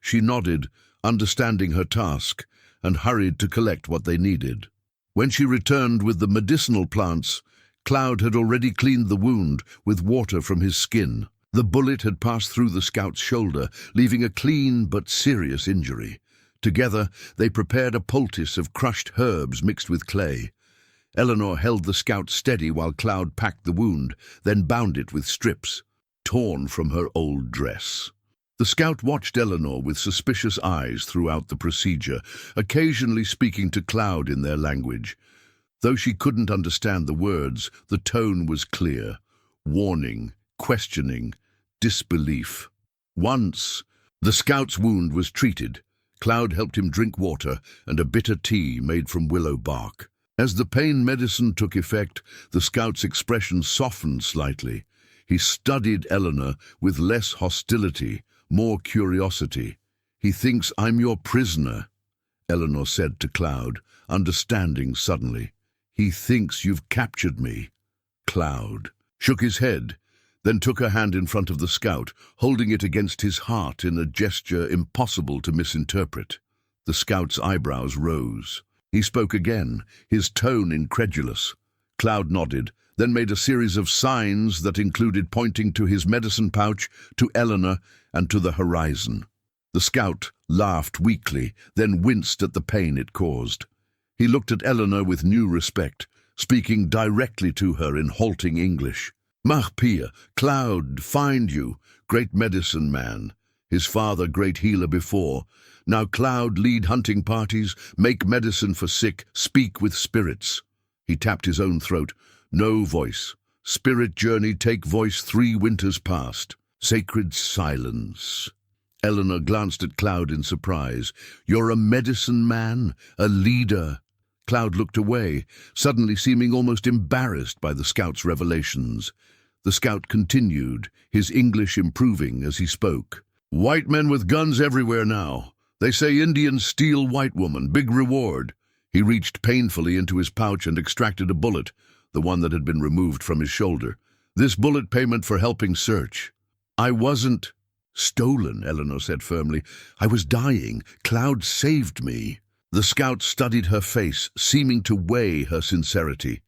She nodded, understanding her task, and hurried to collect what they needed. When she returned with the medicinal plants, Cloud had already cleaned the wound with water from his skin. The bullet had passed through the scout's shoulder, leaving a clean but serious injury. Together, they prepared a poultice of crushed herbs mixed with clay. Eleanor held the scout steady while Cloud packed the wound, then bound it with strips, torn from her old dress. The scout watched Eleanor with suspicious eyes throughout the procedure, occasionally speaking to Cloud in their language. Though she couldn't understand the words, the tone was clear. Warning, questioning, disbelief. Once, the scout's wound was treated. Cloud helped him drink water and a bitter tea made from willow bark. As the pain medicine took effect, the scout's expression softened slightly. He studied Eleanor with less hostility, more curiosity. "He thinks I'm your prisoner," Eleanor said to Cloud, understanding suddenly. "He thinks you've captured me." Cloud shook his head, then took her hand in front of the scout, holding it against his heart in a gesture impossible to misinterpret. The scout's eyebrows rose. He spoke again, his tone incredulous. Cloud nodded, then made a series of signs that included pointing to his medicine pouch, to Eleanor, and to the horizon. The scout laughed weakly, then winced at the pain it caused. He looked at Eleanor with new respect, speaking directly to her in halting English. "Mahpia, Cloud, find you, great medicine man. His father great healer before. Now Cloud lead hunting parties, make medicine for sick, speak with spirits." He tapped his own throat. No voice. Spirit journey take voice 3 winters past. Sacred silence. Eleanor glanced at Cloud in surprise. You're a medicine man, a leader. Cloud looked away, suddenly seeming almost embarrassed by the scout's revelations. The scout continued, his English improving as he spoke. White men with guns everywhere now. They say Indians steal white woman, big reward. He reached painfully into his pouch and extracted a bullet, the one that had been removed from his shoulder. This bullet payment for helping search. I wasn't stolen, Eleanor said firmly. I was dying. Cloud saved me. The scout studied her face, seeming to weigh her sincerity.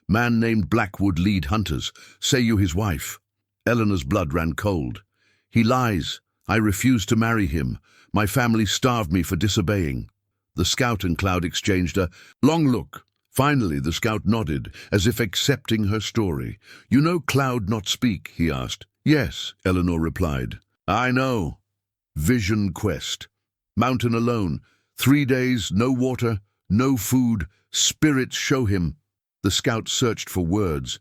Man named Blackwood lead hunters. Say you his wife. Eleanor's blood ran cold. He lies. I refuse to marry him. My family starved me for disobeying. The scout and Cloud exchanged a long look. Finally, the scout nodded, as if accepting her story. You know Cloud not speak, he asked. Yes, Eleanor replied. I know. Vision quest. Mountain alone. 3 days, no water, no food. Spirits show him. The scout searched for words.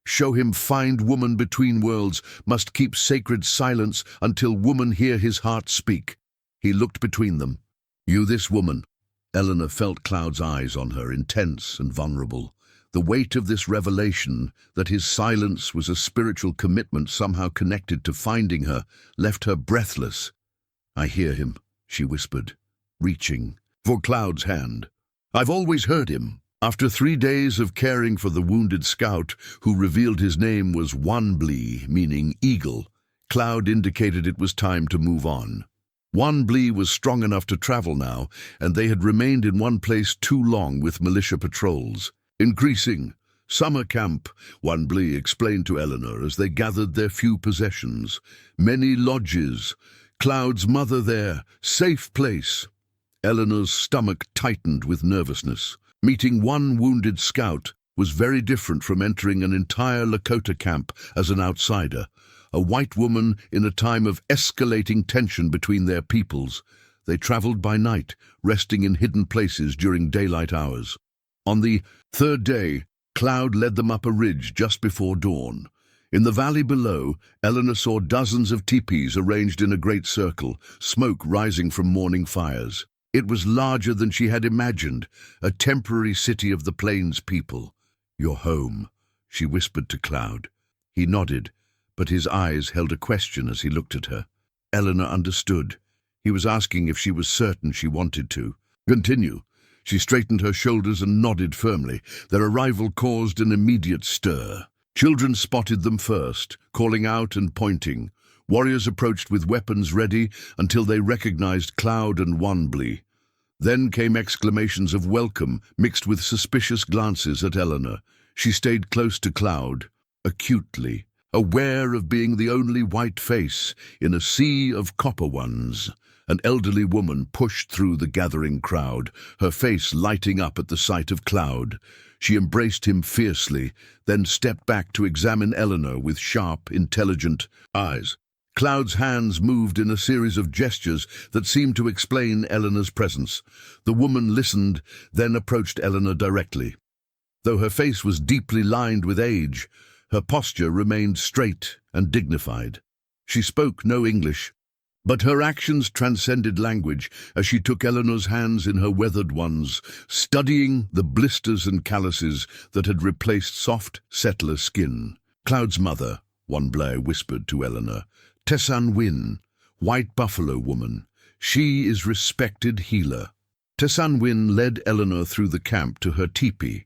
Show him find woman between worlds, must keep sacred silence until woman hear his heart speak. He looked between them. You this woman. Eleanor felt Cloud's eyes on her, intense and vulnerable. The weight of this revelation, that his silence was a spiritual commitment somehow connected to finding her, left her breathless. I hear him, she whispered, reaching for Cloud's hand. I've always heard him. After 3 days of caring for the wounded scout, who revealed his name was Wanblee, meaning eagle, Cloud indicated it was time to move on. Wanblee was strong enough to travel now, and they had remained in one place too long with militia patrols. Increasing. Summer camp, Wanblee explained to Eleanor as they gathered their few possessions. Many lodges. Cloud's mother there. Safe place. Eleanor's stomach tightened with nervousness. Meeting one wounded scout was very different from entering an entire Lakota camp as an outsider. A white woman in a time of escalating tension between their peoples. They traveled by night, resting in hidden places during daylight hours. On the 3rd day, Cloud led them up a ridge just before dawn. In the valley below, Eleanor saw dozens of teepees arranged in a great circle, smoke rising from morning fires. It was larger than she had imagined, a temporary city of the plains people. Your home, she whispered to Cloud. He nodded, but his eyes held a question as he looked at her. Eleanor understood. He was asking if she was certain she wanted to. Continue. She straightened her shoulders and nodded firmly. Their arrival caused an immediate stir. Children spotted them first, calling out and pointing. Warriors approached with weapons ready until they recognized Cloud and Wanblee. Then came exclamations of welcome, mixed with suspicious glances at Eleanor. She stayed close to Cloud, acutely, aware of being the only white face in a sea of copper ones. An elderly woman pushed through the gathering crowd, her face lighting up at the sight of Cloud. She embraced him fiercely, then stepped back to examine Eleanor with sharp, intelligent eyes. Cloud's hands moved in a series of gestures that seemed to explain Eleanor's presence. The woman listened, then approached Eleanor directly. Though her face was deeply lined with age, her posture remained straight and dignified. She spoke no English, but her actions transcended language as she took Eleanor's hands in her weathered ones, studying the blisters and calluses that had replaced soft, settler skin. Cloud's mother, Wanblee whispered to Eleanor. Tessan Win, white buffalo woman. She is respected healer. Tessan Win led Eleanor through the camp to her teepee.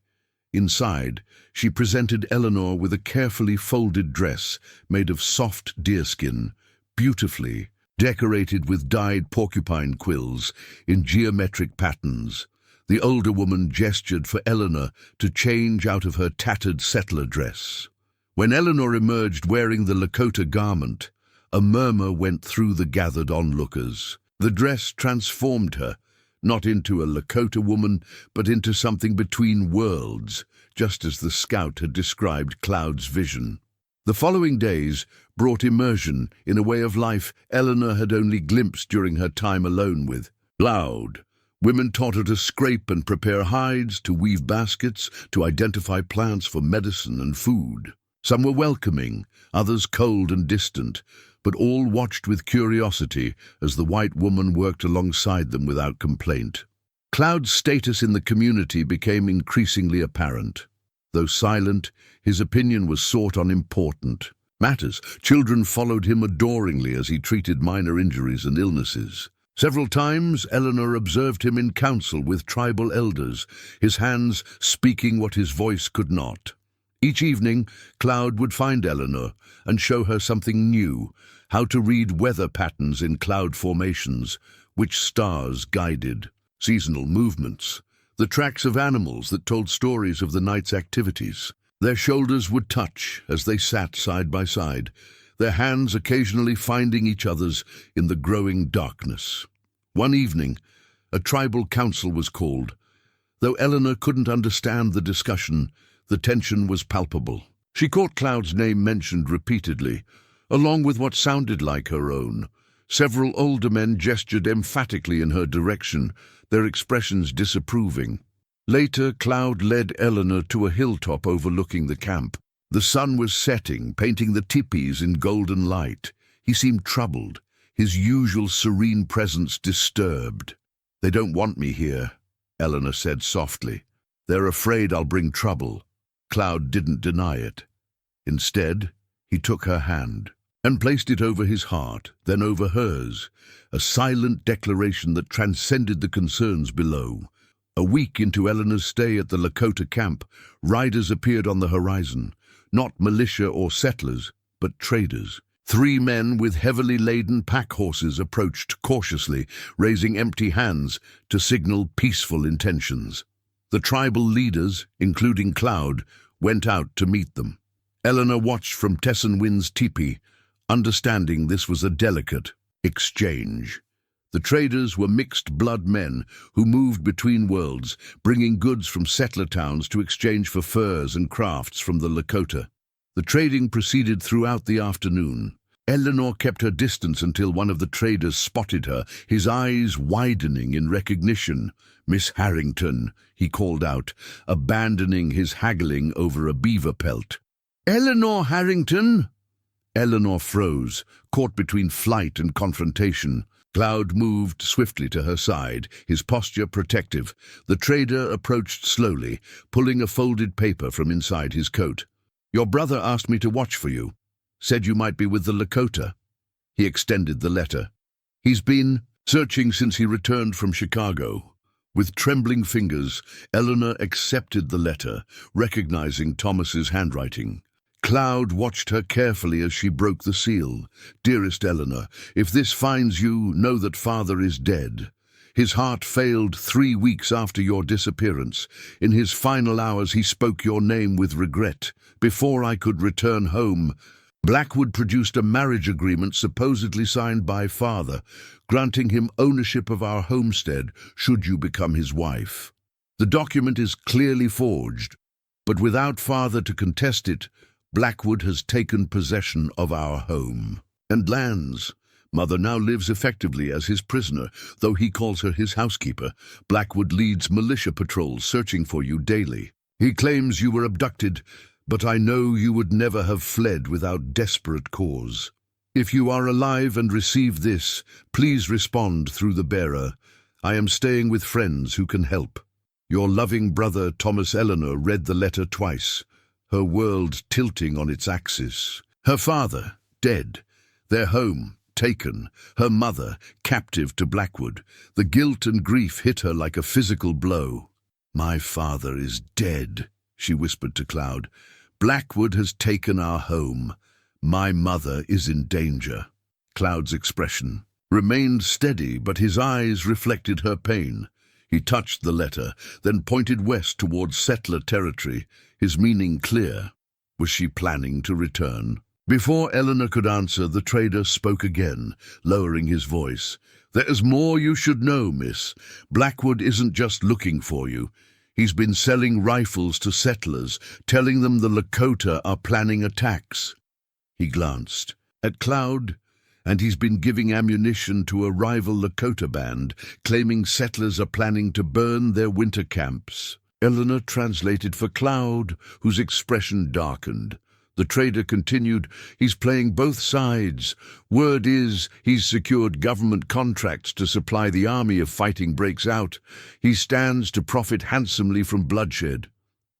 Inside, she presented Eleanor with a carefully folded dress made of soft deerskin, beautifully decorated with dyed porcupine quills in geometric patterns. The older woman gestured for Eleanor to change out of her tattered settler dress. When Eleanor emerged wearing the Lakota garment, a murmur went through the gathered onlookers. The dress transformed her, not into a Lakota woman, but into something between worlds, just as the scout had described Cloud's vision. The following days brought immersion in a way of life Eleanor had only glimpsed during her time alone with Cloud. Women taught her to scrape and prepare hides, to weave baskets, to identify plants for medicine and food. Some were welcoming, others cold and distant, but all watched with curiosity as the white woman worked alongside them without complaint. Cloud's status in the community became increasingly apparent. Though silent, his opinion was sought on important matters. Children followed him adoringly as he treated minor injuries and illnesses. Several times, Eleanor observed him in council with tribal elders, his hands speaking what his voice could not. Each evening, Cloud would find Eleanor and show her something new, how to read weather patterns in cloud formations, which stars guided, seasonal movements, the tracks of animals that told stories of the night's activities. Their shoulders would touch as they sat side by side, their hands occasionally finding each other's in the growing darkness. One evening, a tribal council was called. Though Eleanor couldn't understand the discussion, the tension was palpable. She caught Cloud's name mentioned repeatedly, along with what sounded like her own. Several older men gestured emphatically in her direction, their expressions disapproving. Later, Cloud led Eleanor to a hilltop overlooking the camp. The sun was setting, painting the teepees in golden light. He seemed troubled, his usual serene presence disturbed. "They don't want me here," Eleanor said softly. "They're afraid I'll bring trouble." Cloud didn't deny it. Instead, he took her hand and placed it over his heart, then over hers, a silent declaration that transcended the concerns below. A week into Eleanor's stay at the Lakota camp, riders appeared on the horizon, not militia or settlers, but traders. 3 men with heavily laden pack horses approached cautiously, raising empty hands to signal peaceful intentions. The tribal leaders, including Cloud, went out to meet them. Eleanor watched from Tessenwin's teepee, understanding this was a delicate exchange. The traders were mixed-blood men who moved between worlds, bringing goods from settler towns to exchange for furs and crafts from the Lakota. The trading proceeded throughout the afternoon. Eleanor kept her distance until one of the traders spotted her, his eyes widening in recognition. "Miss Harrington," he called out, abandoning his haggling over a beaver pelt. "Eleanor Harrington?" Eleanor froze, caught between flight and confrontation. Cloud moved swiftly to her side, his posture protective. The trader approached slowly, pulling a folded paper from inside his coat. "Your brother asked me to watch for you. Said you might be with the Lakota." He extended the letter. "He's been searching since he returned from Chicago." With trembling fingers, Eleanor accepted the letter, recognizing Thomas's handwriting. Cloud watched her carefully as she broke the seal. "Dearest Eleanor, if this finds you, know that father is dead. His heart failed 3 weeks after your disappearance. In his final hours he spoke your name with regret. Before I could return home, Blackwood produced a marriage agreement supposedly signed by father, granting him ownership of our homestead should you become his wife. The document is clearly forged, but without father to contest it, Blackwood has taken possession of our home and lands. Mother now lives effectively as his prisoner, though he calls her his housekeeper. Blackwood leads militia patrols searching for you daily. He claims you were abducted, but I know you would never have fled without desperate cause. If you are alive and receive this, please respond through the bearer. I am staying with friends who can help." Your loving brother Thomas. Eleanor read the letter twice, her world tilting on its axis. Her father, dead. Their home, taken. Her mother, captive to Blackwood. The guilt and grief hit her like a physical blow. "My father is dead," she whispered to Cloud. "Blackwood has taken our home. My mother is in danger." Cloud's expression remained steady, but his eyes reflected her pain. He touched the letter, then pointed west towards settler territory, his meaning clear. Was she planning to return? Before Eleanor could answer, the trader spoke again, lowering his voice. "There is more you should know, miss. Blackwood isn't just looking for you. He's been selling rifles to settlers, telling them the Lakota are planning attacks." He glanced at Cloud, and he's been giving ammunition to a rival Lakota band, claiming settlers are planning to burn their winter camps. Eleanor translated for Cloud, whose expression darkened. The trader continued, "He's playing both sides. Word is, he's secured government contracts to supply the army if fighting breaks out. He stands to profit handsomely from bloodshed."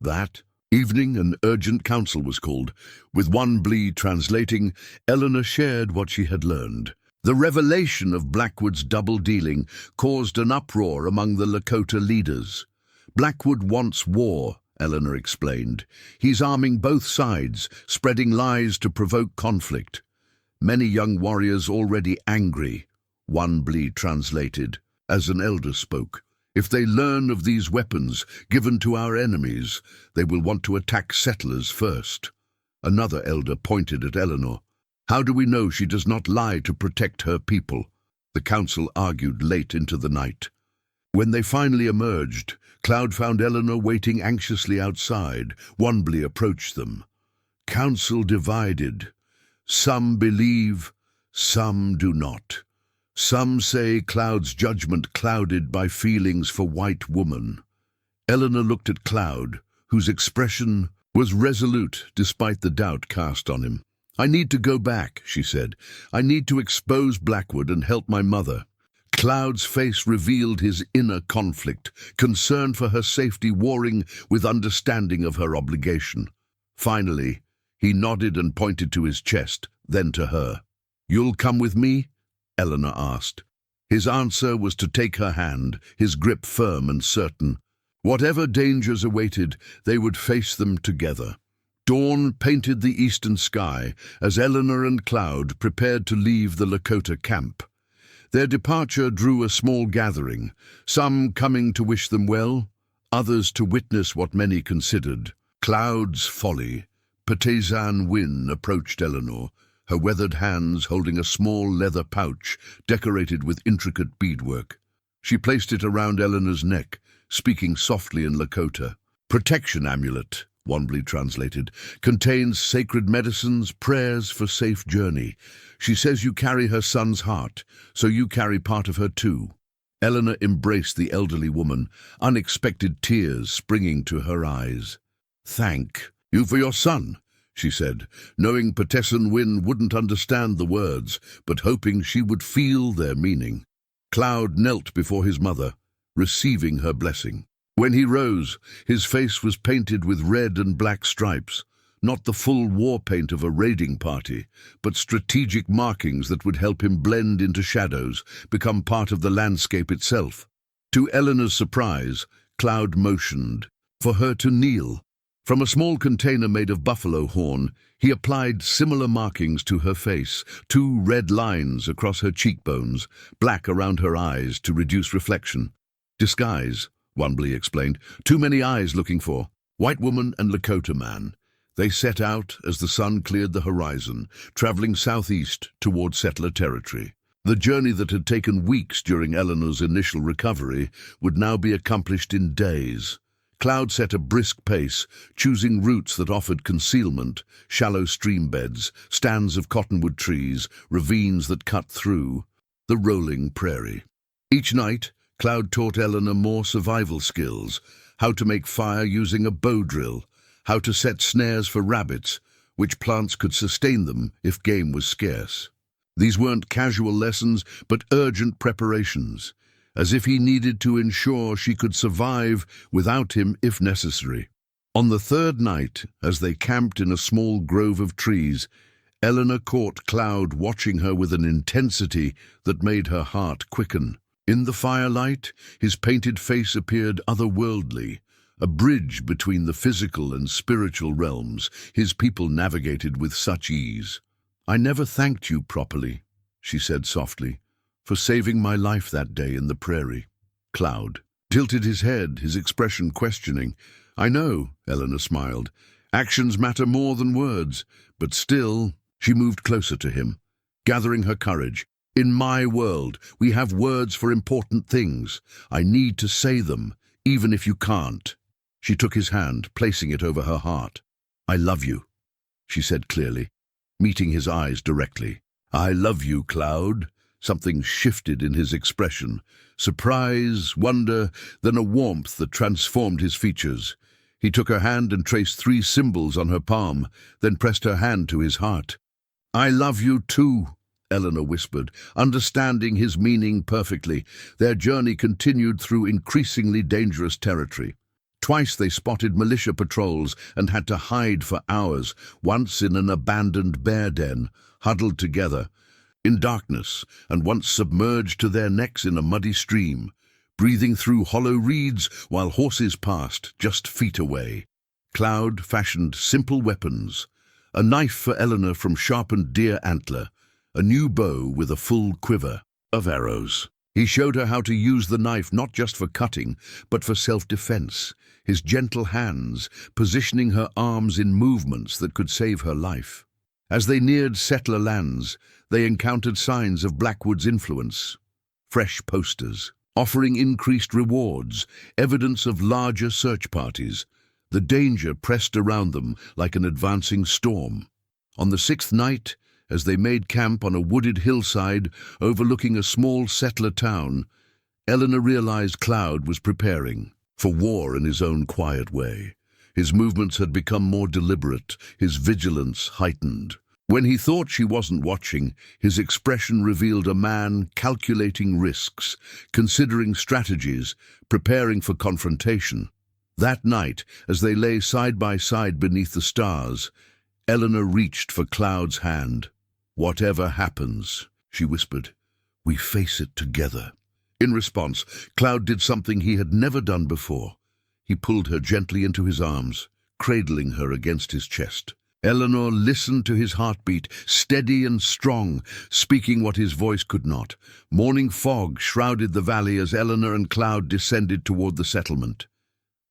That evening, an urgent council was called. With one Blee translating, Eleanor shared what she had learned. The revelation of Blackwood's double-dealing caused an uproar among the Lakota leaders. "Blackwood wants war," Eleanor explained. "He's arming both sides, spreading lies to provoke conflict. Many young warriors already angry," one Blee translated, as an elder spoke. "If they learn of these weapons given to our enemies, they will want to attack settlers first." Another elder pointed at Eleanor. "How do we know she does not lie to protect her people?" The council argued late into the night. When they finally emerged, Cloud found Eleanor waiting anxiously outside. One Blee approached them. "Council divided. Some believe, some do not. Some say Cloud's judgment clouded by feelings for white woman." Eleanor looked at Cloud, whose expression was resolute despite the doubt cast on him. "I need to go back," she said. "I need to expose Blackwood and help my mother." Cloud's face revealed his inner conflict, concern for her safety warring with understanding of her obligation. Finally, he nodded and pointed to his chest, then to her. "You'll come with me?" Eleanor asked. His answer was to take her hand, his grip firm and certain. Whatever dangers awaited, they would face them together. Dawn painted the eastern sky as Eleanor and Cloud prepared to leave the Lakota camp. Their departure drew a small gathering, some coming to wish them well, others to witness what many considered Cloud's folly. Partisan Wynne approached Eleanor, her weathered hands holding a small leather pouch decorated with intricate beadwork. She placed it around Eleanor's neck, speaking softly in Lakota. "Protection amulet," Wanbley translated, "contains sacred medicines, prayers for safe journey. She says you carry her son's heart, so you carry part of her too." Eleanor embraced the elderly woman, unexpected tears springing to her eyes. "Thank you for your son," she said, knowing Partisan Wynne wouldn't understand the words, but hoping she would feel their meaning. Cloud knelt before his mother, receiving her blessing. When he rose, his face was painted with red and black stripes, not the full war paint of a raiding party, but strategic markings that would help him blend into shadows, become part of the landscape itself. To Eleanor's surprise, Cloud motioned for her to kneel. From a small container made of buffalo horn, he applied similar markings to her face, 2 red lines across her cheekbones, black around her eyes to reduce reflection. "Disguise," Wanbley explained. "Too many eyes looking for." White woman and Lakota man. They set out as the sun cleared the horizon, traveling southeast toward settler territory. The journey that had taken weeks during Eleanor's initial recovery would now be accomplished in days. Cloud set a brisk pace, choosing routes that offered concealment, shallow stream beds, stands of cottonwood trees, ravines that cut through the rolling prairie. Each night, Cloud taught Eleanor more survival skills, how to make fire using a bow drill, how to set snares for rabbits, which plants could sustain them if game was scarce. These weren't casual lessons, but urgent preparations, as if he needed to ensure she could survive without him if necessary. On the 3rd night, as they camped in a small grove of trees, Eleanor caught Cloud watching her with an intensity that made her heart quicken. In the firelight, his painted face appeared otherworldly, a bridge between the physical and spiritual realms his people navigated with such ease. "I never thanked you properly," she said softly, "for saving my life that day in the prairie." Cloud tilted his head, his expression questioning. "I know," Eleanor smiled. "Actions matter more than words, but still." She moved closer to him, gathering her courage. "In my world, we have words for important things. I need to say them, even if you can't." She took his hand, placing it over her heart. "I love you," she said clearly, meeting his eyes directly. "I love you, Cloud." Something shifted in his expression. Surprise, wonder, then a warmth that transformed his features. He took her hand and traced 3 symbols on her palm, then pressed her hand to his heart. "I love you too," Eleanor whispered, understanding his meaning perfectly. Their journey continued through increasingly dangerous territory. Twice they spotted militia patrols and had to hide for hours, once in an abandoned bear den, huddled together in darkness, and once submerged to their necks in a muddy stream, breathing through hollow reeds while horses passed just feet away. Cloud fashioned simple weapons, a knife for Eleanor from sharpened deer antler, a new bow with a full quiver of arrows. He showed her how to use the knife not just for cutting, but for self-defense, his gentle hands positioning her arms in movements that could save her life. As they neared settler lands, they encountered signs of Blackwood's influence. Fresh posters, offering increased rewards, evidence of larger search parties. The danger pressed around them like an advancing storm. On the 6th night, as they made camp on a wooded hillside overlooking a small settler town, Eleanor realized Cloud was preparing for war in his own quiet way. His movements had become more deliberate, his vigilance heightened. When he thought she wasn't watching, his expression revealed a man calculating risks, considering strategies, preparing for confrontation. That night, as they lay side by side beneath the stars, Eleanor reached for Cloud's hand. "Whatever happens," she whispered, "we face it together." In response, Cloud did something he had never done before. He pulled her gently into his arms, cradling her against his chest. Eleanor listened to his heartbeat, steady and strong, speaking what his voice could not. Morning fog shrouded the valley as Eleanor and Cloud descended toward the settlement.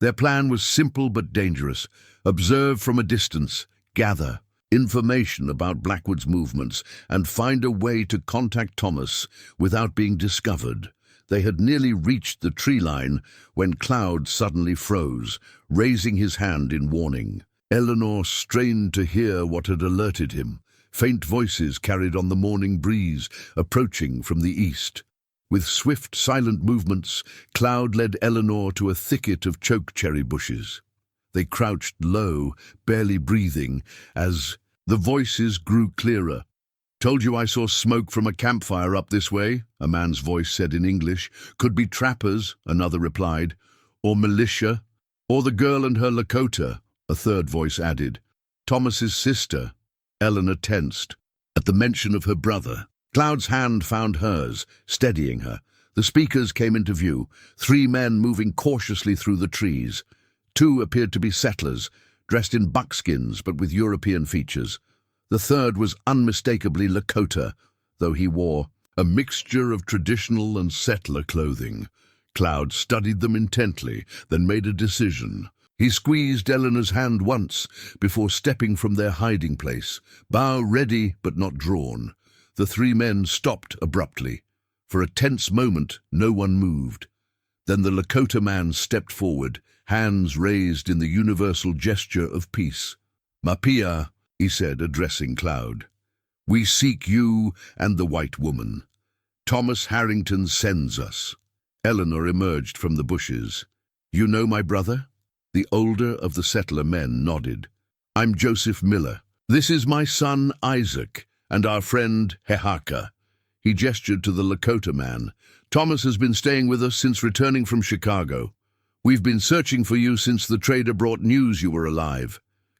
Their plan was simple but dangerous. Observe from a distance, gather information about Blackwood's movements, and find a way to contact Thomas without being discovered. They had nearly reached the tree line when Cloud suddenly froze, raising his hand in warning. Eleanor strained to hear what had alerted him. Faint voices carried on the morning breeze, approaching from the east. With swift, silent movements, Cloud led Eleanor to a thicket of chokecherry bushes. They crouched low, barely breathing, as the voices grew clearer. "Told you I saw smoke from a campfire up this way," a man's voice said in English. "Could be trappers," another replied, "or militia, or the girl and her Lakota," a third voice added. "Thomas's sister." Eleanor tensed at the mention of her brother. Cloud's hand found hers, steadying her. The speakers came into view, 3 men moving cautiously through the trees. 2 appeared to be settlers, dressed in buckskins but with European features. The third was unmistakably Lakota, though he wore a mixture of traditional and settler clothing. Cloud studied them intently, then made a decision. He squeezed Eleanor's hand once before stepping from their hiding place, bow ready but not drawn. The 3 men stopped abruptly. For a tense moment, no one moved. Then the Lakota man stepped forward, hands raised in the universal gesture of peace. "Mapia," he said, addressing Cloud. "We seek you and the white woman. Thomas Harrington sends us." Eleanor emerged from the bushes. "You know my brother?" The older of the settler men nodded. "I'm Joseph Miller. This is my son Isaac, and our friend Hehaka." He gestured to the Lakota man. "Thomas has been staying with us since returning from Chicago. We've been searching for you since the trader brought news you were alive."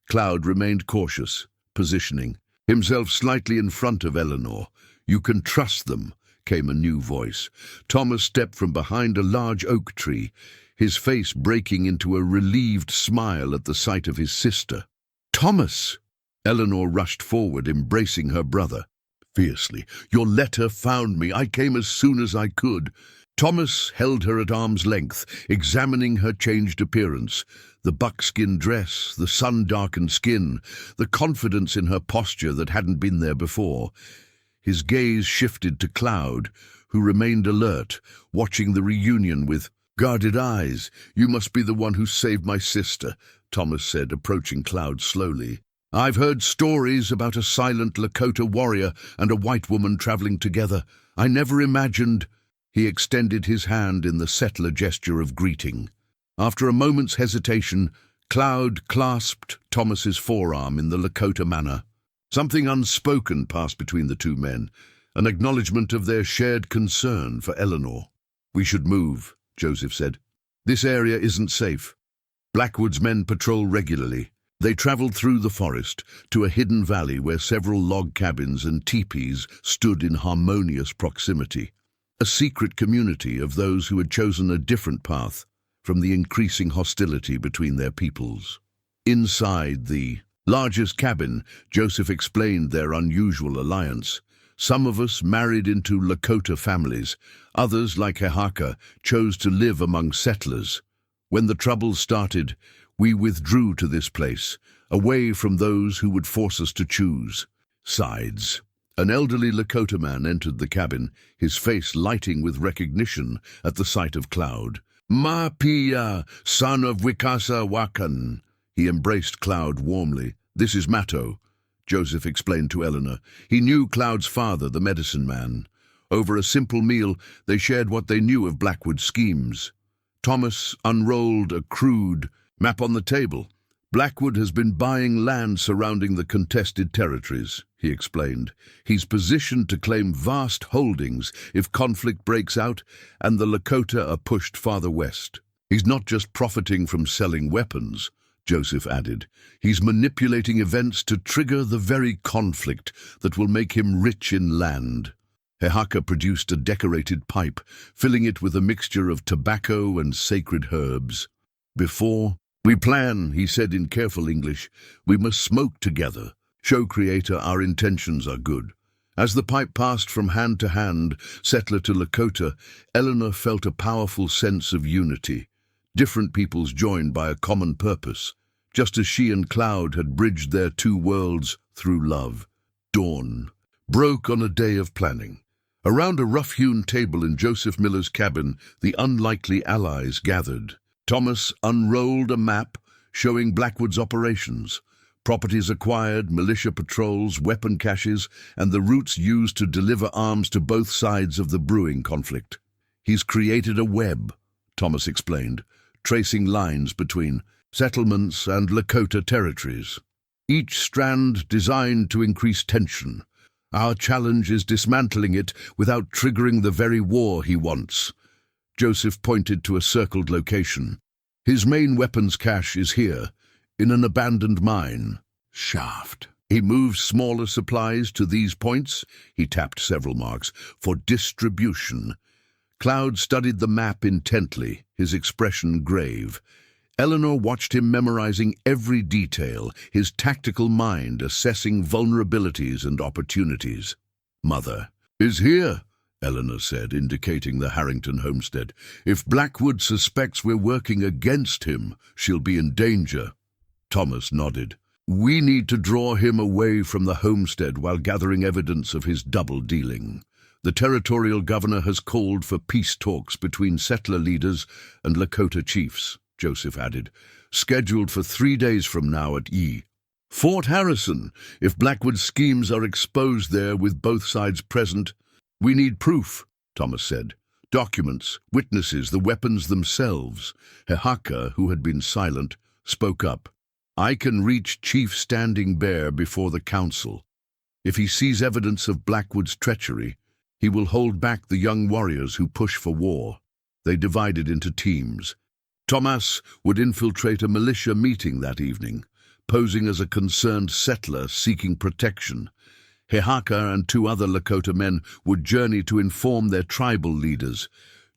Cloud remained cautious, positioning himself slightly in front of Eleanor. "You can trust them," came a new voice. Thomas stepped from behind a large oak tree, his face breaking into a relieved smile at the sight of his sister. "Thomas!" Eleanor rushed forward, embracing her brother fiercely. "Your letter found me. I came as soon as I could." Thomas held her at arm's length, examining her changed appearance. The buckskin dress, the sun-darkened skin, the confidence in her posture that hadn't been there before. His gaze shifted to Cloud, who remained alert, watching the reunion with guarded eyes. "You must be the one who saved my sister," Thomas said, approaching Cloud slowly. I've heard stories about a silent Lakota warrior and a white woman traveling together. I never imagined—" He extended his hand in the settler gesture of greeting. After a moment's hesitation, Cloud clasped Thomas's forearm in the Lakota manner. Something unspoken passed between the two men, an acknowledgement of their shared concern for Eleanor. "We should move," Joseph said. "This area isn't safe." Blackwood's men patrol regularly. They traveled through the forest to a hidden valley where several log cabins and teepees stood in harmonious proximity, a secret community of those who had chosen a different path from the increasing hostility between their peoples. Inside the largest cabin, Joseph explained their unusual alliance. "Some of us married into Lakota families. Others, like Hehaka, chose to live among settlers. When the troubles started, we withdrew to this place, away from those who would force us to choose sides." An elderly Lakota man entered the cabin, his face lighting with recognition at the sight of Cloud. "Ma Pia, son of Wikasa Wakan." He embraced Cloud warmly. "This is Matto," Joseph explained to Eleanor. He knew Cloud's father, the medicine man. Over a simple meal, they shared what they knew of Blackwood's schemes. Thomas unrolled a crude map on the table. "Blackwood has been buying land surrounding the contested territories," he explained. "He's positioned to claim vast holdings if conflict breaks out and the Lakota are pushed farther west. He's not just profiting from selling weapons," Joseph added. "He's manipulating events to trigger the very conflict that will make him rich in land." Hehaka produced a decorated pipe, filling it with a mixture of tobacco and sacred herbs. "Before we plan," he said in careful English, "we must smoke together. Show Creator our intentions are good." As the pipe passed from hand to hand, settler to Lakota, Eleanor felt a powerful sense of unity. Different peoples joined by a common purpose, just as she and Cloud had bridged their two worlds through love. Dawn broke on a day of planning. Around a rough-hewn table in Joseph Miller's cabin, the unlikely allies gathered. Thomas unrolled a map showing Blackwood's operations, properties acquired, militia patrols, weapon caches, and the routes used to deliver arms to both sides of the brewing conflict. "He's created a web," Thomas explained, tracing lines between settlements and Lakota territories, each strand designed to increase tension. "Our challenge is dismantling it without triggering the very war he wants." Joseph pointed to a circled location. "His main weapons cache is here, in an abandoned mine shaft. He moves smaller supplies to these points," he tapped several marks, "for distribution." Cloud studied the map intently, his expression grave. Eleanor watched him memorizing every detail, his tactical mind assessing vulnerabilities and opportunities. "Mother is here," Eleanor said, indicating the Harrington homestead. "If Blackwood suspects we're working against him, she'll be in danger." Thomas nodded. "We need to draw him away from the homestead while gathering evidence of his double dealing. The territorial governor has called for peace talks between settler leaders and Lakota chiefs," Joseph added, "scheduled for 3 days from now at Fort Harrison. If Blackwood's schemes are exposed there with both sides present—" "We need proof," Thomas said. "Documents, witnesses, the weapons themselves." Hehaka, who had been silent, spoke up. "I can reach Chief Standing Bear before the council. If he sees evidence of Blackwood's treachery, he will hold back the young warriors who push for war." They divided into teams. Thomas would infiltrate a militia meeting that evening, posing as a concerned settler seeking protection. Hehaka and 2 other Lakota men would journey to inform their tribal leaders.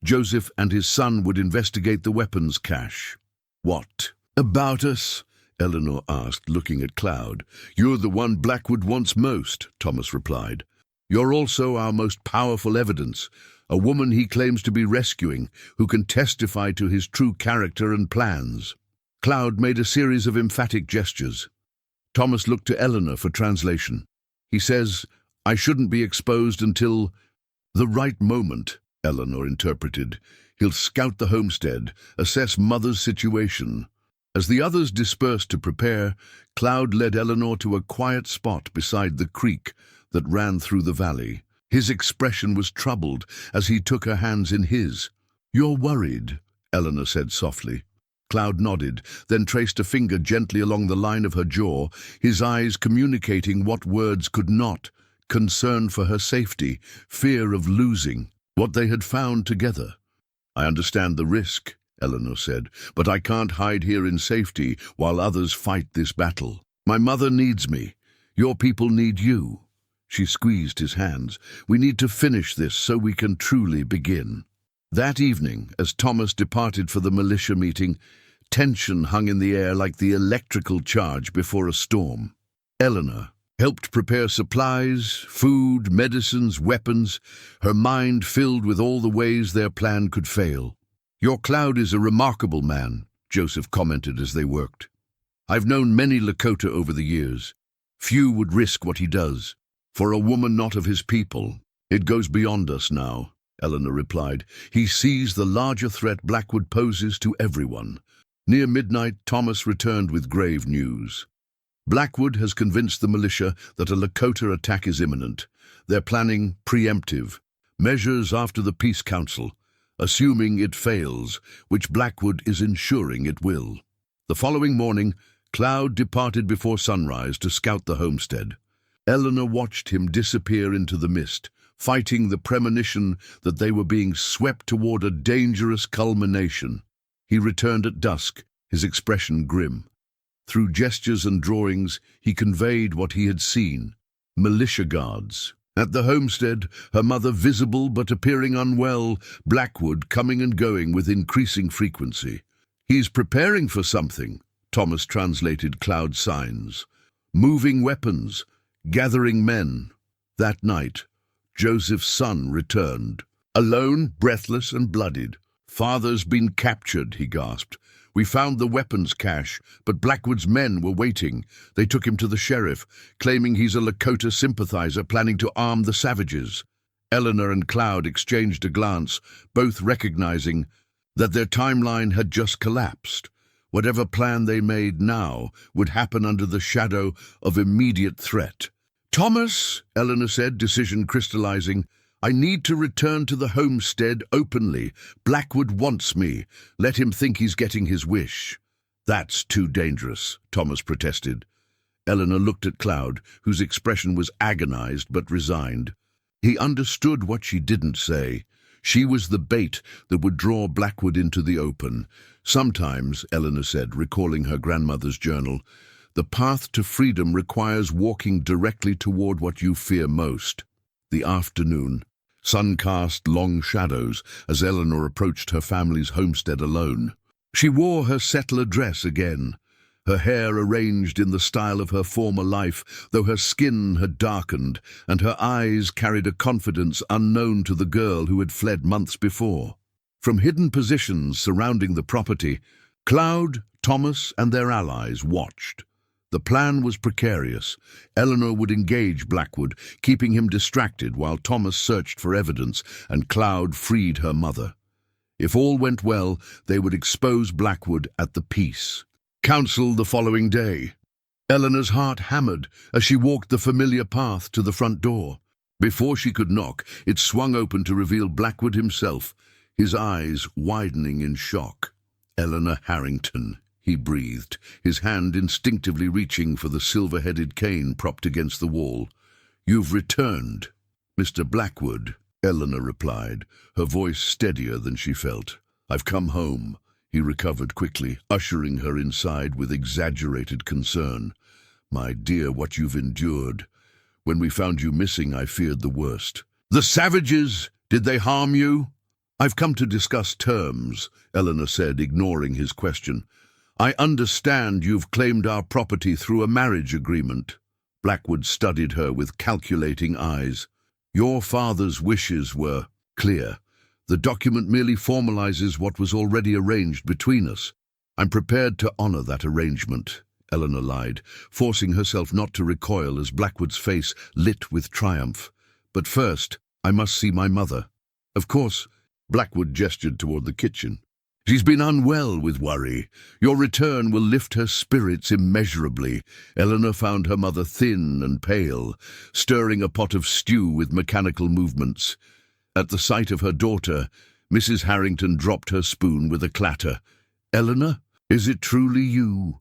Joseph and his son would investigate the weapons cache. "What about us?" Eleanor asked, looking at Cloud. "You're the one Blackwood wants most," Thomas replied. "You're also our most powerful evidence, a woman he claims to be rescuing, who can testify to his true character and plans." Cloud made a series of emphatic gestures. Thomas looked to Eleanor for translation. "He says, I shouldn't be exposed until—" "The right moment," Eleanor interpreted. "He'll scout the homestead, assess Mother's situation." As the others dispersed to prepare, Cloud led Eleanor to a quiet spot beside the creek that ran through the valley. His expression was troubled as he took her hands in his. "You're worried," Eleanor said softly. Cloud nodded, then traced a finger gently along the line of her jaw, his eyes communicating what words could not: concern for her safety, fear of losing what they had found together. "I understand the risk," Eleanor said, "but I can't hide here in safety while others fight this battle. My mother needs me. Your people need you." She squeezed his hands. "We need to finish this so we can truly begin." That evening, as Thomas departed for the militia meeting, tension hung in the air like the electrical charge before a storm. Eleanor helped prepare supplies, food, medicines, weapons, her mind filled with all the ways their plan could fail. "Your Cloud is a remarkable man," Joseph commented as they worked. "I've known many Lakota over the years. Few would risk what he does. For a woman not of his people, it goes beyond us now," Eleanor replied. "He sees the larger threat Blackwood poses to everyone." Near midnight, Thomas returned with grave news. Blackwood has convinced the militia that a Lakota attack is imminent. They're planning preemptive measures after the Peace Council, assuming it fails, which Blackwood is ensuring it will. The following morning, Cloud departed before sunrise to scout the homestead. Eleanor watched him disappear into the mist, fighting the premonition that they were being swept toward a dangerous culmination. He returned at dusk, his expression grim. Through gestures and drawings, he conveyed what he had seen: militia guards. At the homestead, her mother visible but appearing unwell, Blackwood coming and going with increasing frequency. "He's preparing for something," Thomas translated Cloud's signs. "Moving weapons, gathering men." That night, Joseph's son returned, alone, breathless and bloodied. "Father's been captured," he gasped. "We found the weapons cache, but Blackwood's men were waiting. They took him to the sheriff, claiming he's a Lakota sympathizer planning to arm the savages." Eleanor and Cloud exchanged a glance, both recognizing that their timeline had just collapsed. Whatever plan they made now would happen under the shadow of immediate threat. "Thomas," Eleanor said, decision crystallizing, "I need to return to the homestead openly. Blackwood wants me. Let him think he's getting his wish." "That's too dangerous," Thomas protested. Eleanor looked at Cloud, whose expression was agonized but resigned. He understood what she didn't say. She was the bait that would draw Blackwood into the open. "Sometimes," Eleanor said, recalling her grandmother's journal, "the path to freedom requires walking directly toward what you fear most." The afternoon. Sun cast long shadows as Eleanor approached her family's homestead alone. She wore her settler dress again, her hair arranged in the style of her former life, though her skin had darkened, and her eyes carried a confidence unknown to the girl who had fled months before. From hidden positions surrounding the property, Cloud, Thomas, and their allies watched. The plan was precarious. Eleanor would engage Blackwood, keeping him distracted while Thomas searched for evidence and Cloud freed her mother. If all went well, they would expose Blackwood at the Peace Council the following day. Eleanor's heart hammered as she walked the familiar path to the front door. Before she could knock, it swung open to reveal Blackwood himself, his eyes widening in shock. "Eleanor Harrington," he breathed, his hand instinctively reaching for the silver-headed cane propped against the wall. "You've returned." "Mr. Blackwood," Eleanor replied, her voice steadier than she felt. "I've come home." He recovered quickly, ushering her inside with exaggerated concern. "My dear, what you've endured. When we found you missing, I feared the worst." "The savages! Did they harm you?" "I've come to discuss terms," Eleanor said, ignoring his question. "I understand you've claimed our property through a marriage agreement." Blackwood studied her with calculating eyes. "Your father's wishes were clear. The document merely formalizes what was already arranged between us. I'm prepared to honor that arrangement," Eleanor lied, forcing herself not to recoil as Blackwood's face lit with triumph. "But first, I must see my mother." "Of course." Blackwood gestured toward the kitchen. She's been unwell with worry. Your return will lift her spirits immeasurably. Eleanor found her mother thin and pale, stirring a pot of stew with mechanical movements. At the sight of her daughter, Mrs. Harrington dropped her spoon with a clatter. "Eleanor, is it truly you?"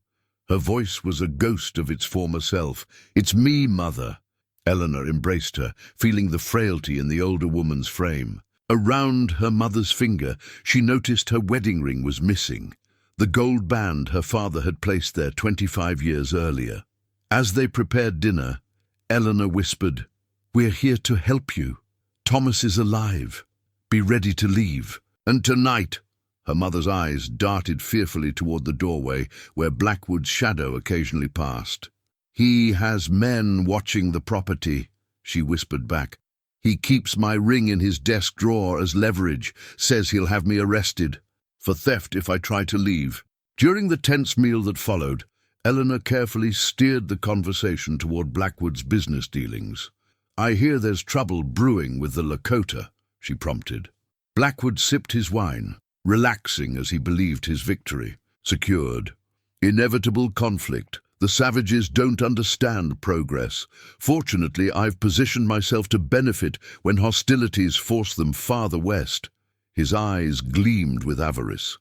Her voice was a ghost of its former self. "It's me, Mother." Eleanor embraced her, feeling the frailty in the older woman's frame. Around her mother's finger, she noticed her wedding ring was missing, the gold band her father had placed there 25 years earlier. As they prepared dinner, Eleanor whispered, "We're here to help you. Thomas is alive. Be ready to leave. And tonight—" Her mother's eyes darted fearfully toward the doorway, where Blackwood's shadow occasionally passed. "He has men watching the property," she whispered back. "He keeps my ring in his desk drawer as leverage, says he'll have me arrested for theft if I try to leave." During the tense meal that followed, Eleanor carefully steered the conversation toward Blackwood's business dealings. "I hear there's trouble brewing with the Lakota," she prompted. Blackwood sipped his wine, relaxing as he believed his victory secured. "Inevitable conflict. The savages don't understand progress. Fortunately, I've positioned myself to benefit when hostilities force them farther west." His eyes gleamed with avarice.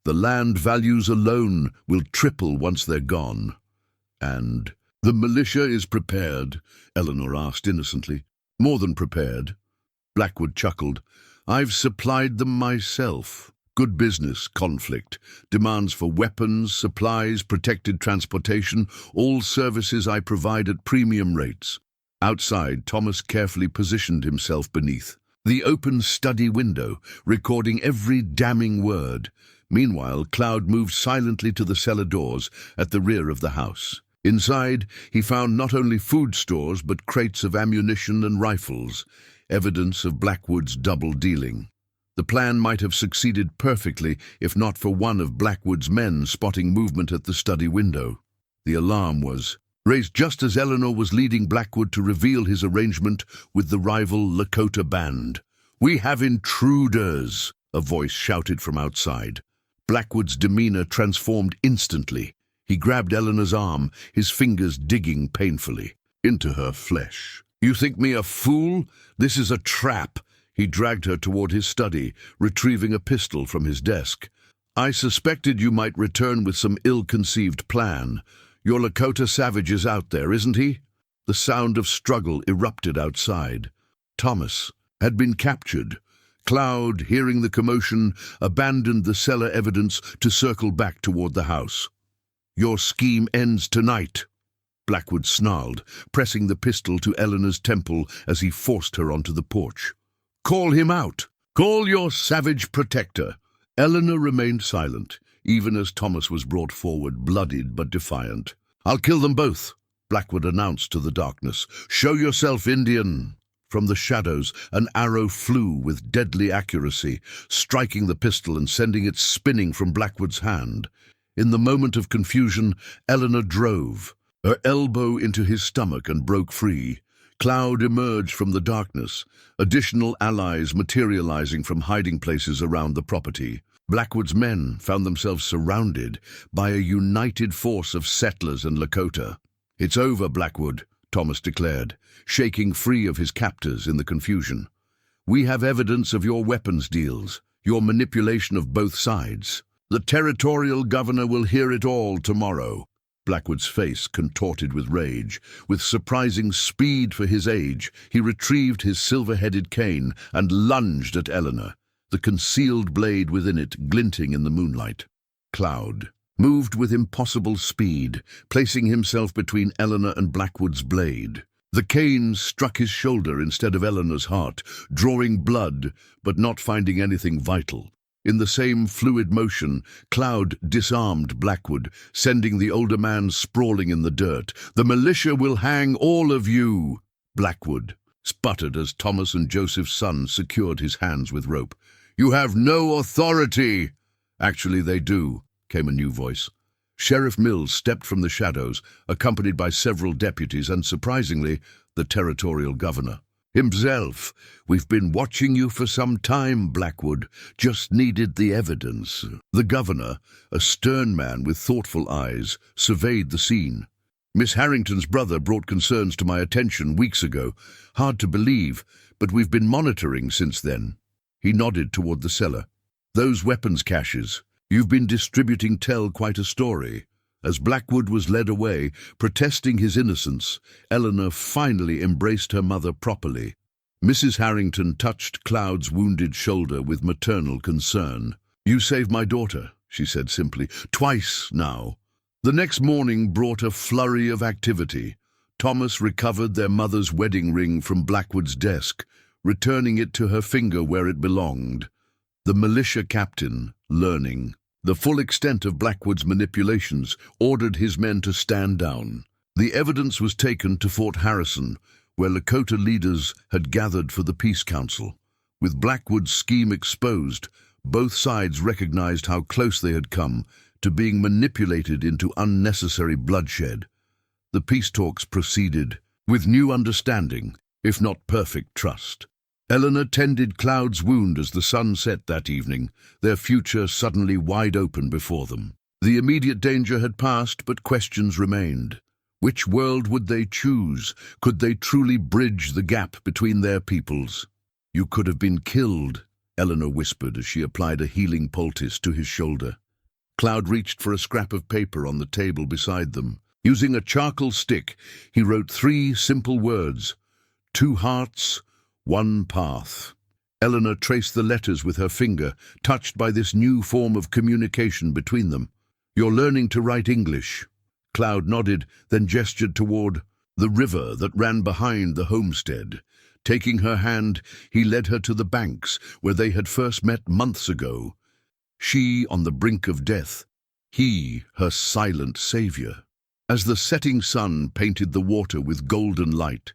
"The land values alone will triple once they're gone." "And the militia is prepared?" Eleanor asked innocently. "More than prepared." Blackwood chuckled. "I've supplied them myself. Good business, conflict, demands for weapons, supplies, protected transportation, all services I provide at premium rates." Outside, Thomas carefully positioned himself beneath the open study window, recording every damning word. Meanwhile, Cloud moved silently to the cellar doors at the rear of the house. Inside, he found not only food stores but crates of ammunition and rifles, evidence of Blackwood's double dealing. The plan might have succeeded perfectly if not for one of Blackwood's men spotting movement at the study window. The alarm was raised just as Eleanor was leading Blackwood to reveal his arrangement with the rival Lakota band. "We have intruders!" a voice shouted from outside. Blackwood's demeanor transformed instantly. He grabbed Eleanor's arm, his fingers digging painfully into her flesh. "You think me a fool? This is a trap." He dragged her toward his study, retrieving a pistol from his desk. "I suspected you might return with some ill-conceived plan. Your Lakota savage is out there, isn't he?" The sound of struggle erupted outside. Thomas had been captured. Cloud, hearing the commotion, abandoned the cellar evidence to circle back toward the house. "Your scheme ends tonight," Blackwood snarled, pressing the pistol to Eleanor's temple as he forced her onto the porch. "Call him out! Call your savage protector!" Eleanor remained silent, even as Thomas was brought forward, bloodied but defiant. "I'll kill them both," Blackwood announced to the darkness. "Show yourself, Indian!" From the shadows, an arrow flew with deadly accuracy, striking the pistol and sending it spinning from Blackwood's hand. In the moment of confusion, Eleanor drove, her elbow into his stomach, and broke free. Cloud emerged from the darkness, additional allies materializing from hiding places around the property. Blackwood's men found themselves surrounded by a united force of settlers and Lakota. "It's over, Blackwood," Thomas declared, shaking free of his captors in the confusion. "We have evidence of your weapons deals, your manipulation of both sides. The territorial governor will hear it all tomorrow." Blackwood's face contorted with rage. With surprising speed for his age, he retrieved his silver-headed cane and lunged at Eleanor, the concealed blade within it glinting in the moonlight. Cloud moved with impossible speed, placing himself between Eleanor and Blackwood's blade. The cane struck his shoulder instead of Eleanor's heart, drawing blood but not finding anything vital. In the same fluid motion, Cloud disarmed Blackwood, sending the older man sprawling in the dirt. "The militia will hang all of you!" Blackwood sputtered as Thomas and Joseph's son secured his hands with rope. "You have no authority!" "Actually, they do," came a new voice. Sheriff Mills stepped from the shadows, accompanied by several deputies and, surprisingly, the territorial governor. Himself. We've been watching you for some time, Blackwood. Just needed the evidence. The governor, a stern man with thoughtful eyes, surveyed the scene. Miss Harrington's brother brought concerns to my attention weeks ago. Hard to believe, but we've been monitoring since then. He nodded toward the cellar. Those weapons caches. You've been distributing tell quite a story. As Blackwood was led away, protesting his innocence, Eleanor finally embraced her mother properly. Mrs. Harrington touched Cloud's wounded shoulder with maternal concern. "You saved my daughter," she said simply. "Twice now." The next morning brought a flurry of activity. Thomas recovered their mother's wedding ring from Blackwood's desk, returning it to her finger where it belonged. The militia captain, learning the full extent of Blackwood's manipulations, ordered his men to stand down. The evidence was taken to Fort Harrison, where Lakota leaders had gathered for the peace council. With Blackwood's scheme exposed, both sides recognized how close they had come to being manipulated into unnecessary bloodshed. The peace talks proceeded with new understanding, if not perfect trust. Eleanor tended Cloud's wound as the sun set that evening, their future suddenly wide open before them. The immediate danger had passed, but questions remained. Which world would they choose? Could they truly bridge the gap between their peoples? "You could have been killed," Eleanor whispered as she applied a healing poultice to his shoulder. Cloud reached for a scrap of paper on the table beside them. Using a charcoal stick, he wrote 3 simple words: 2 hearts, 1 path. Eleanor traced the letters with her finger, touched by this new form of communication between them. "You're learning to write English." Cloud nodded, then gestured toward the river that ran behind the homestead. Taking her hand, he led her to the banks, where they had first met months ago. She on the brink of death, he her silent savior. As the setting sun painted the water with golden light,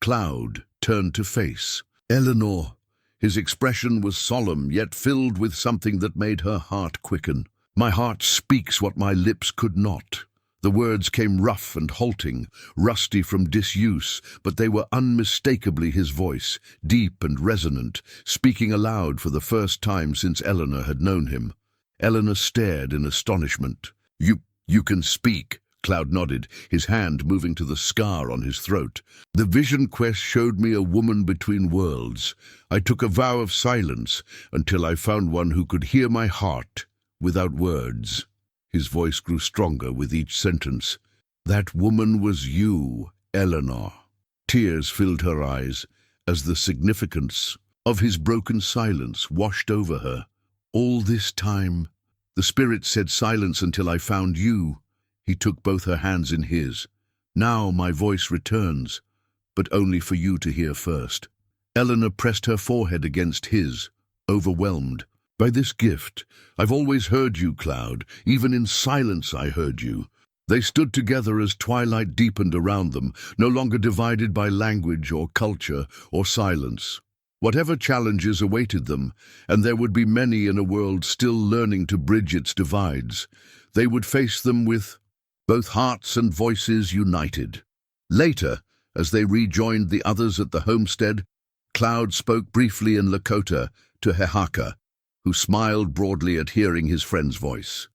Cloud turned to face Eleanor. His expression was solemn, yet filled with something that made her heart quicken. "My heart speaks what my lips could not." The words came rough and halting, rusty from disuse, but they were unmistakably his voice, deep and resonant, speaking aloud for the first time since Eleanor had known him. Eleanor stared in astonishment. You can speak," Cloud nodded, his hand moving to the scar on his throat. "The vision quest showed me a woman between worlds. I took a vow of silence until I found one who could hear my heart without words." His voice grew stronger with each sentence. "That woman was you, Eleanor." Tears filled her eyes as the significance of his broken silence washed over her. "All this time, the spirit said silence until I found you." He took both her hands in his. "Now my voice returns, but only for you to hear first." Eleanor pressed her forehead against his, overwhelmed by this gift. "I've always heard you, Cloud. Even in silence I heard you." They stood together as twilight deepened around them, no longer divided by language or culture or silence. Whatever challenges awaited them, and there would be many in a world still learning to bridge its divides, they would face them with both hearts and voices united. Later, as they rejoined the others at the homestead, Cloud spoke briefly in Lakota to Hehaka, who smiled broadly at hearing his friend's voice.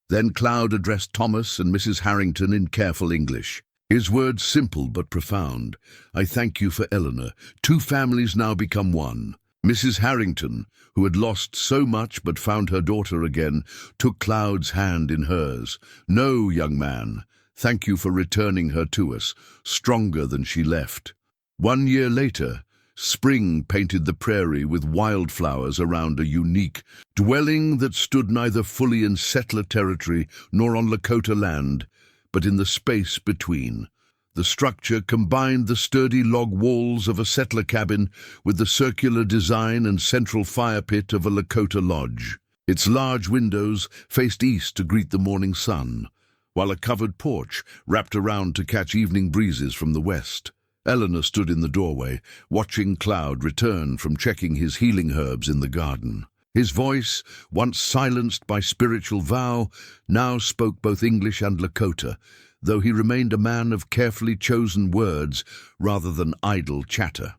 Then Cloud addressed Thomas and Mrs. Harrington in careful English. His words simple but profound. "I thank you for Eleanor. 2 families now become one." Mrs. Harrington, who had lost so much but found her daughter again, took Cloud's hand in hers. "No, young man, thank you for returning her to us, stronger than she left." 1 year later, spring painted the prairie with wildflowers around a unique dwelling that stood neither fully in settler territory nor on Lakota land, but in the space between. The structure combined the sturdy log walls of a settler cabin with the circular design and central fire pit of a Lakota lodge. Its large windows faced east to greet the morning sun, while a covered porch wrapped around to catch evening breezes from the west. Eleanor stood in the doorway, watching Cloud return from checking his healing herbs in the garden. His voice, once silenced by spiritual vow, now spoke both English and Lakota, though he remained a man of carefully chosen words rather than idle chatter.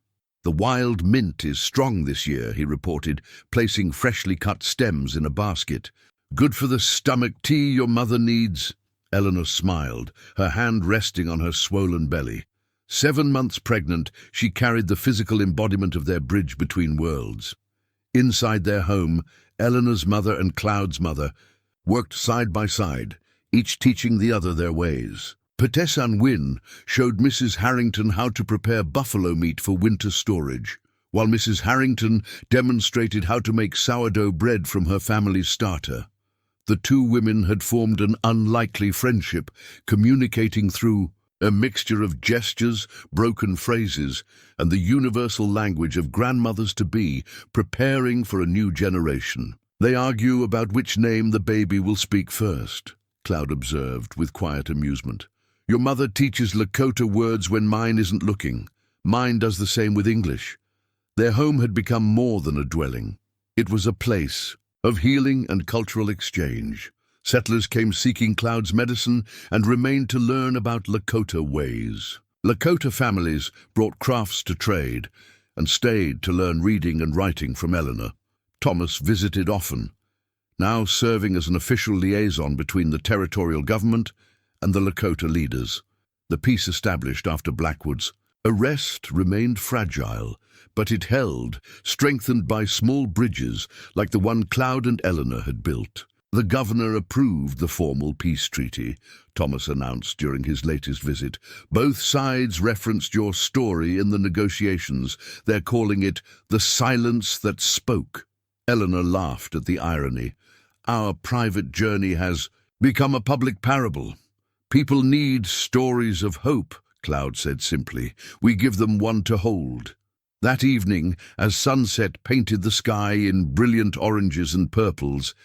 "The wild mint is strong this year," he reported, placing freshly cut stems in a basket. "Good for the stomach tea your mother needs." Eleanor smiled, her hand resting on her swollen belly. 7 months pregnant, she carried the physical embodiment of their bridge between worlds. Inside their home, Eleanor's mother and Cloud's mother worked side by side, each teaching the other their ways. Patesan Wynne showed Mrs. Harrington how to prepare buffalo meat for winter storage, while Mrs. Harrington demonstrated how to make sourdough bread from her family's starter. The two women had formed an unlikely friendship, communicating through a mixture of gestures, broken phrases, and the universal language of grandmothers-to-be, preparing for a new generation. "They argue about which name the baby will speak first," Cloud observed with quiet amusement. "Your mother teaches Lakota words when mine isn't looking. Mine does the same with English." Their home had become more than a dwelling. It was a place of healing and cultural exchange. Settlers came seeking Cloud's medicine and remained to learn about Lakota ways. Lakota families brought crafts to trade and stayed to learn reading and writing from Eleanor. Thomas visited often, now serving as an official liaison between the territorial government and the Lakota leaders. The peace established after Blackwood's arrest remained fragile, but it held, strengthened by small bridges like the one Cloud and Eleanor had built. "The governor approved the formal peace treaty," Thomas announced during his latest visit. "Both sides referenced your story in the negotiations. They're calling it the silence that spoke." Eleanor laughed at the irony. "Our private journey has become a public parable. People need stories of hope," Cloud said simply. "We give them one to hold." That evening, as sunset painted the sky in brilliant oranges and purples,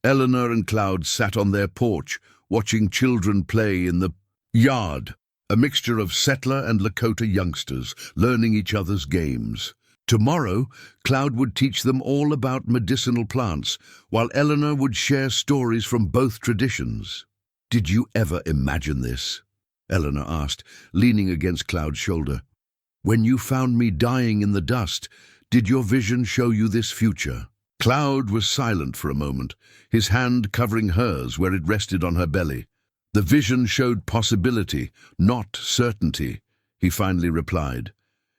Eleanor and Cloud sat on their porch, watching children play in the yard, a mixture of settler and Lakota youngsters, learning each other's games. Tomorrow, Cloud would teach them all about medicinal plants, while Eleanor would share stories from both traditions. "Did you ever imagine this?" Eleanor asked, leaning against Cloud's shoulder. "When you found me dying in the dust, did your vision show you this future?" Cloud was silent for a moment, his hand covering hers where it rested on her belly. "The vision showed possibility, not certainty," he finally replied.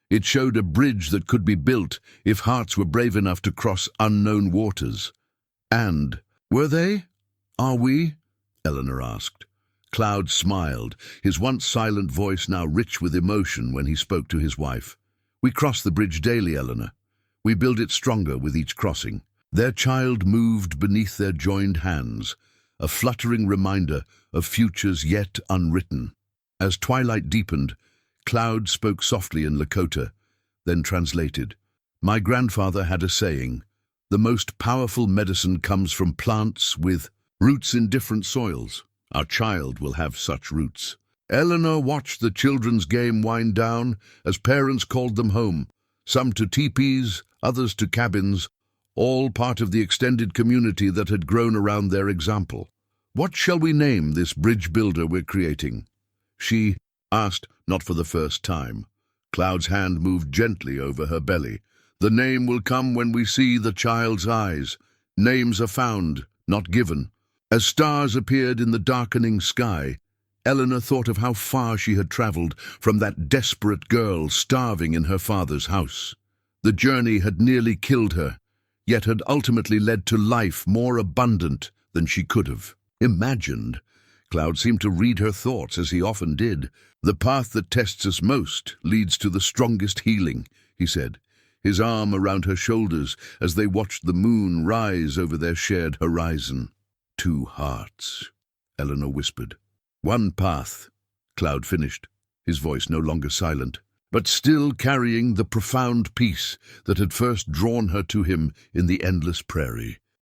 "It showed a bridge that could be built if hearts were brave enough to cross unknown waters." "And were they? Are we?" Eleanor asked. Cloud smiled, his once silent voice now rich with emotion when he spoke to his wife. "We cross the bridge daily, Eleanor. We build it stronger with each crossing." Their child moved beneath their joined hands, a fluttering reminder of futures yet unwritten. As twilight deepened, Cloud spoke softly in Lakota, then translated. "My grandfather had a saying, 'The most powerful medicine comes from plants with roots in different soils.' Our child will have such roots." Eleanor watched the children's game wind down as parents called them home, some to teepees, others to cabins, all part of the extended community that had grown around their example. "What shall we name this bridge builder we're creating?" she asked, not for the first time. Cloud's hand moved gently over her belly. "The name will come when we see the child's eyes. Names are found, not given." As stars appeared in the darkening sky, Eleanor thought of how far she had traveled from that desperate girl starving in her father's house. The journey had nearly killed her, yet had ultimately led to life more abundant than she could have imagined. Cloud seemed to read her thoughts, as he often did. "The path that tests us most leads to the strongest healing," he said, his arm around her shoulders as they watched the moon rise over their shared horizon. "Two hearts," Eleanor whispered. "One path," Cloud finished, his voice no longer silent, but still carrying the profound peace that had first drawn her to him in the endless prairie.